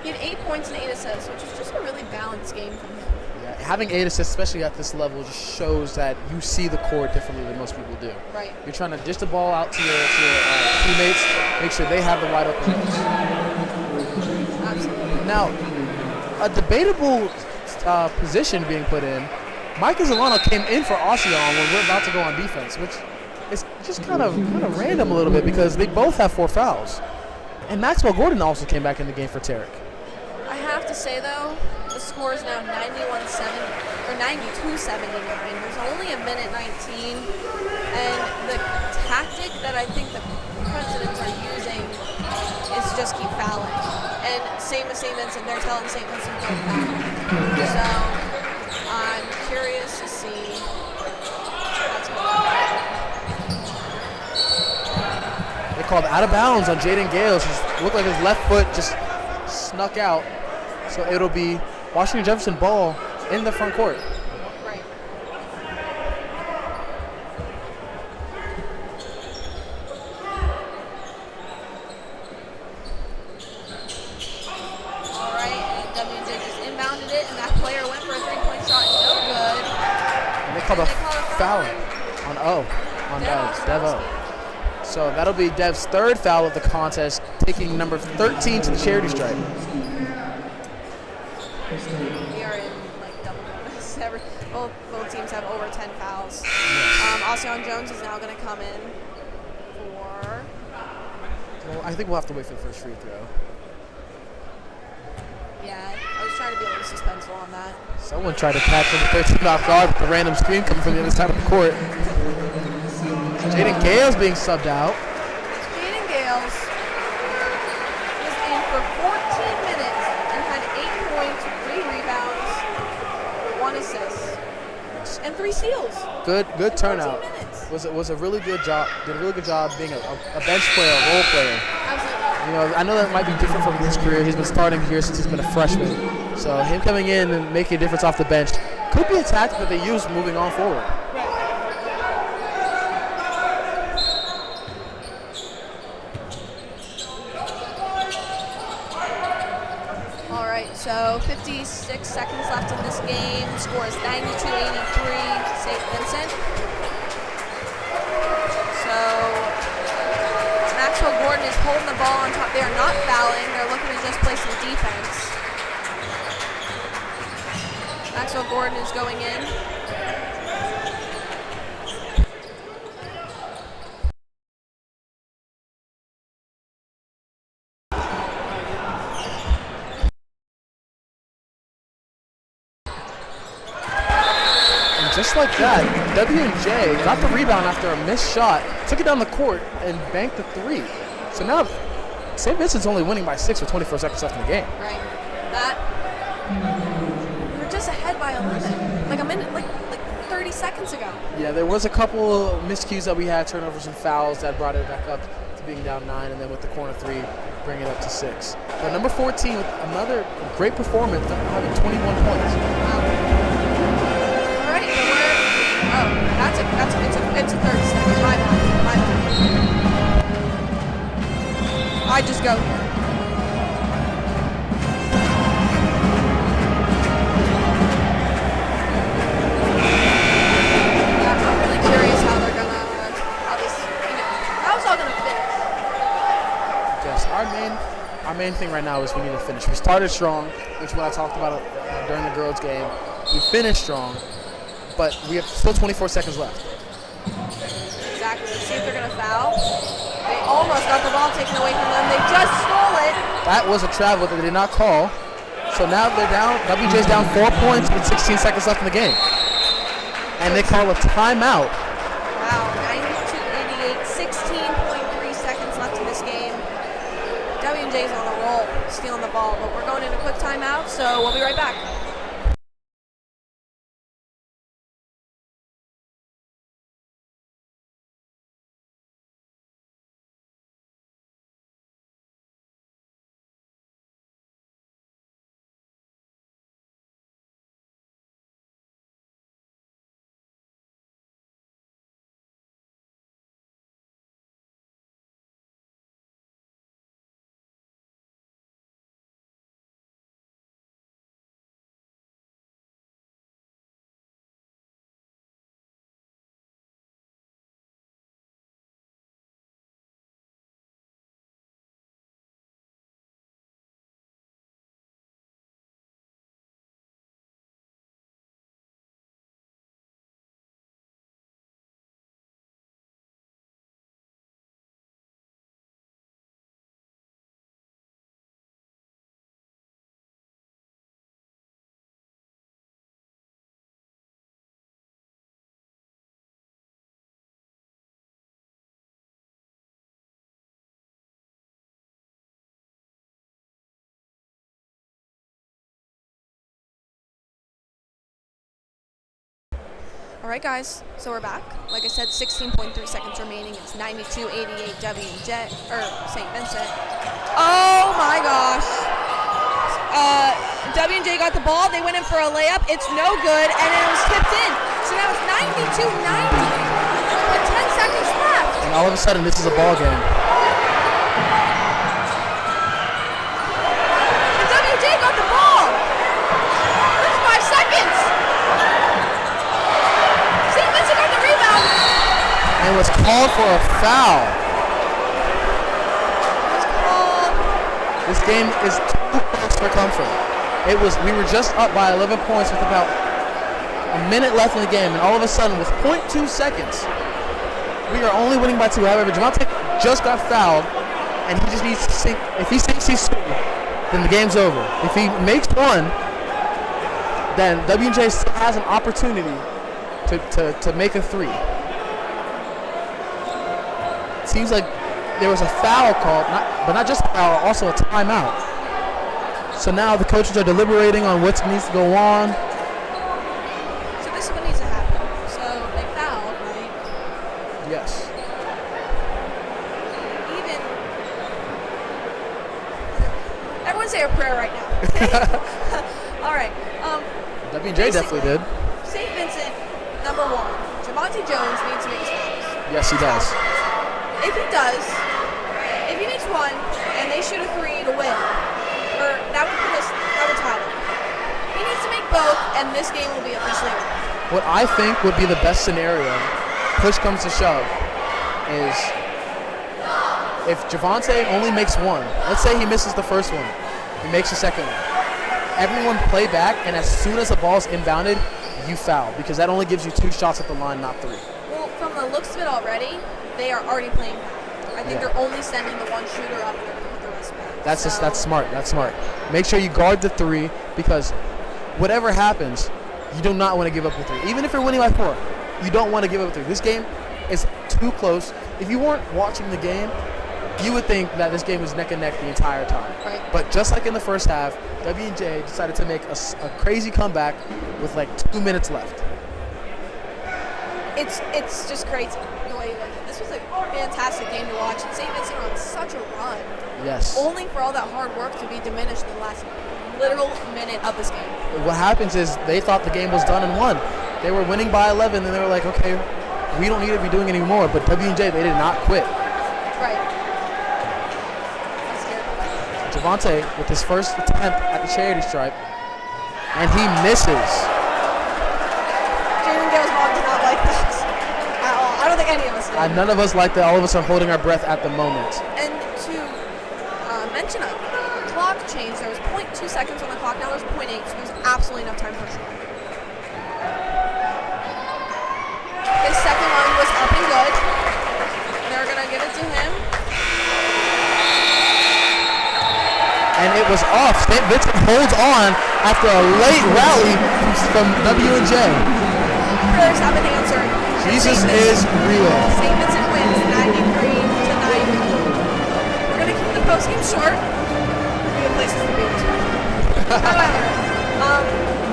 C: He had 8 points and 8 assists, which is just a really balanced game from him.
D: Yeah, having 8 assists, especially at this level, just shows that you see the court differently than most people do.
C: Right.
D: You're trying to dish the ball out to your teammates, make sure they have the wide open looks.
C: Absolutely.
D: Now, a debatable position being put in. Mike Isolano came in for Ossian when we're about to go on defense, which is just kind of random a little bit because they both have 4 fouls. And Maxwell Gordon also came back in the game for Tarek.
C: I have to say though, the score is now 92-79. There's only a minute 19, and the tactic that I think the presidents are using is to just keep fouling. And same with St. Vincent, they're telling St. Vincent to foul. So I'm curious to see what's going on.
D: They called out of bounds on Jaden Gales. It looked like his left foot just snuck out. So it'll be Washington Jefferson ball in the front court.
C: Right.
D: called a
C: They call it
D: foul
C: foul.
D: on Dev O. So that'll be Dev's third foul of the contest, taking number 13 to the charity stripe.
C: We are in like double bonus. Both teams have over 10 fouls. Ocean Jones is now going to come in for.
D: Well, I think we'll have to wait for the first free throw.
C: Yeah, I was trying to be a little suspenseful on that.
D: Someone tried to catch number 13 off guard with a random screen coming from the other side of the court. Jaden Gales being subbed out.
C: Jaden Gales was in for 14 minutes and had 8 points, 3 rebounds, 1 assist, and 3 steals.
D: Good
C: in
D: turnout.
C: 14 minutes.
D: Was a really good job. Did a really good job being a bench player, a role player.
C: Absolutely.
D: You know, I know that might be different from his career. He's been starting here since he's been a freshman. So him coming in and making a difference off the bench could be a tactic that they use moving on forward.
C: All right, so 56 seconds left in this game. Score is 92-83, St. Vincent. So Maxwell Gordon is holding the ball on top. They are not fouling. They're looking to just play some defense. Maxwell Gordon is going in.
D: Just like that, W&J got the rebound after a missed shot, took it down the court, and banked the 3. So now St. Vincent's only winning by 6 with 24 seconds left in the game.
C: Right. We're just ahead by 11. Like a minute, like 30 seconds ago.
D: Yeah, there was a couple miscues that we had, turnovers and fouls that brought it back up to being down 9, and then with the corner 3, bring it up to 6. But number 14 with another great performance, having 21 points.
C: All right, so it's a third step. My bad. I just go here. I'm really curious how they're gonna, how it's all gonna finish.
D: Yes, our main thing right now is we need to finish. We started strong, which is what I talked about during the girls' game. We finished strong, but we have still 24 seconds left.
C: Exactly. Let's see if they're gonna foul. They almost got the ball taken away from them. They just stole it.
D: That was a travel that they did not call. So now they're down. WJ's down 4 points with 16 seconds left in the game. And they call a timeout.
C: Wow, 92-88, 16.3 seconds left in this game. W&J's on a roll, stealing the ball, but we're going in a quick timeout, so we'll be right back. All right, guys, so we're back. Like I said, 16.3 seconds remaining. It's 92-88 St. Vincent. Oh my gosh. W&J got the ball. They went in for a layup. It's no good, and it was tipped in. So now it's 92-90 with 10 seconds left.
D: And all of a sudden, this is a ball game.
C: And W&J got the ball. There's 5 seconds.
D: called for a foul.
C: It's called.
D: This game is too close for comfort. We were just up by 11 points with about a minute left in the game, and all of a sudden, with 0.2 seconds, we are only winning by 2. However, Javante just got fouled, and he just needs to sink. If he sinks these 2, then the game's over. If he makes 1, then W&J still has an opportunity to make a 3. It seems like there was a foul called, but not just a foul, also a timeout. So now the coaches are deliberating on what needs to go on.
C: So this is what needs to happen. So they fouled, right?
D: Yes.
C: Everyone say a prayer right now. Okay? All right.
D: W&J definitely did.
C: St. Vincent, number 1. Javante Jones needs to make his fouls.
D: Yes, he does.
C: If he makes 1 and they shoot a 3 to win, or that would tie them. He needs to make both, and this game will be officially over.
D: What I think would be the best scenario, push comes to shove, is if Javante only makes 1. Let's say he misses the first one, he makes the second one. Everyone play back, and as soon as the ball's inbounded, you foul, because that only gives you 2 shots at the line, not 3.
C: Well, from the looks of it already, they are already playing back. I think they're only sending the 1 shooter up and they're going to put the rest back.
D: That's smart. That's smart. Make sure you guard the 3, because whatever happens, you do not want to give up the 3. Even if you're winning by 4, you don't want to give up the 3. This game is too close. If you weren't watching the game, you would think that this game was neck and neck the entire time.
C: Right.
D: But just like in the first half, W&J decided to make a crazy comeback with like 2 minutes left.
C: It's just crazy the way you look at it. This was a fantastic game to watch, and St. Vincent on such a run.
D: Yes.
C: Only for all that hard work to be diminished in the last literal minute of this game.
D: What happens is they thought the game was done and won. They were winning by 11, and they were like, okay, we don't need to be doing any more. But W&J, they did not quit.
C: Right. That's scary.
D: Javante with his first attempt at the charity stripe, and he misses.
C: Jaden Gale's mom did not like that at all. I don't think any of us did.
D: None of us like that. All of us are holding our breath at the moment.
C: And to mention a clock change, there was 0.2 seconds on the clock. Now there's 0.8, so there's absolutely enough time for a shot. His second one was up and good. They're going to give it to him.
D: And it was off. St. Vincent holds on after a late rally from W&J.
C: Prayers have been answered.
D: Jesus is real.
C: St. Vincent wins 93-90. We're going to keep the postgame short. We have places to be this week. However,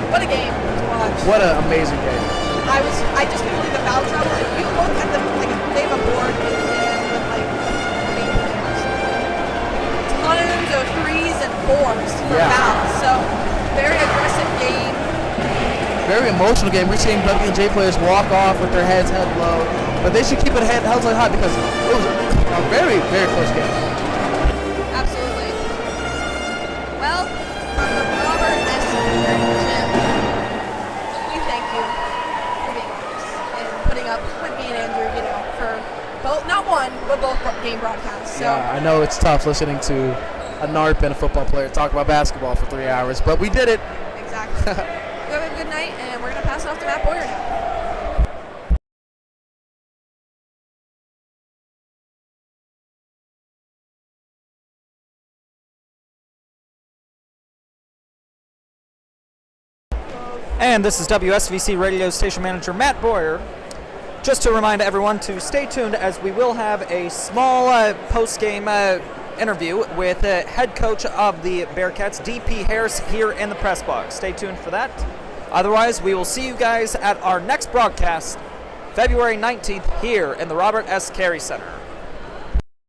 C: what a game to watch.
D: What an amazing game.
C: I just couldn't believe the foul trouble. If you look at they have a board in the end with like 8 players. Tons of 3s and 4s for fouls. So very aggressive game.
D: Very emotional game. We're seeing W&J players walk off with their heads held low, but they should keep it held high because it was a very, very close game.
C: Absolutely. Well, Robert S. Jim, we thank you for being with us and putting up with me and Andrew, for both, not one, but both game broadcasts. So.
D: Yeah, I know it's tough listening to a NARP and a football player talk about basketball for 3 hours, but we did it.
C: Exactly. You have a good night, and we're going to pass it off to Matt Boyer now.
A: And this is WSVC radio station manager Matt Boyer. Just to remind everyone to stay tuned, as we will have a small post-game interview with head coach of the Bearcats, D.P. Harris, here in the press box. Stay tuned for that. Otherwise, we will see you guys at our next broadcast, February 19th, here in the Robert S. Carey Center.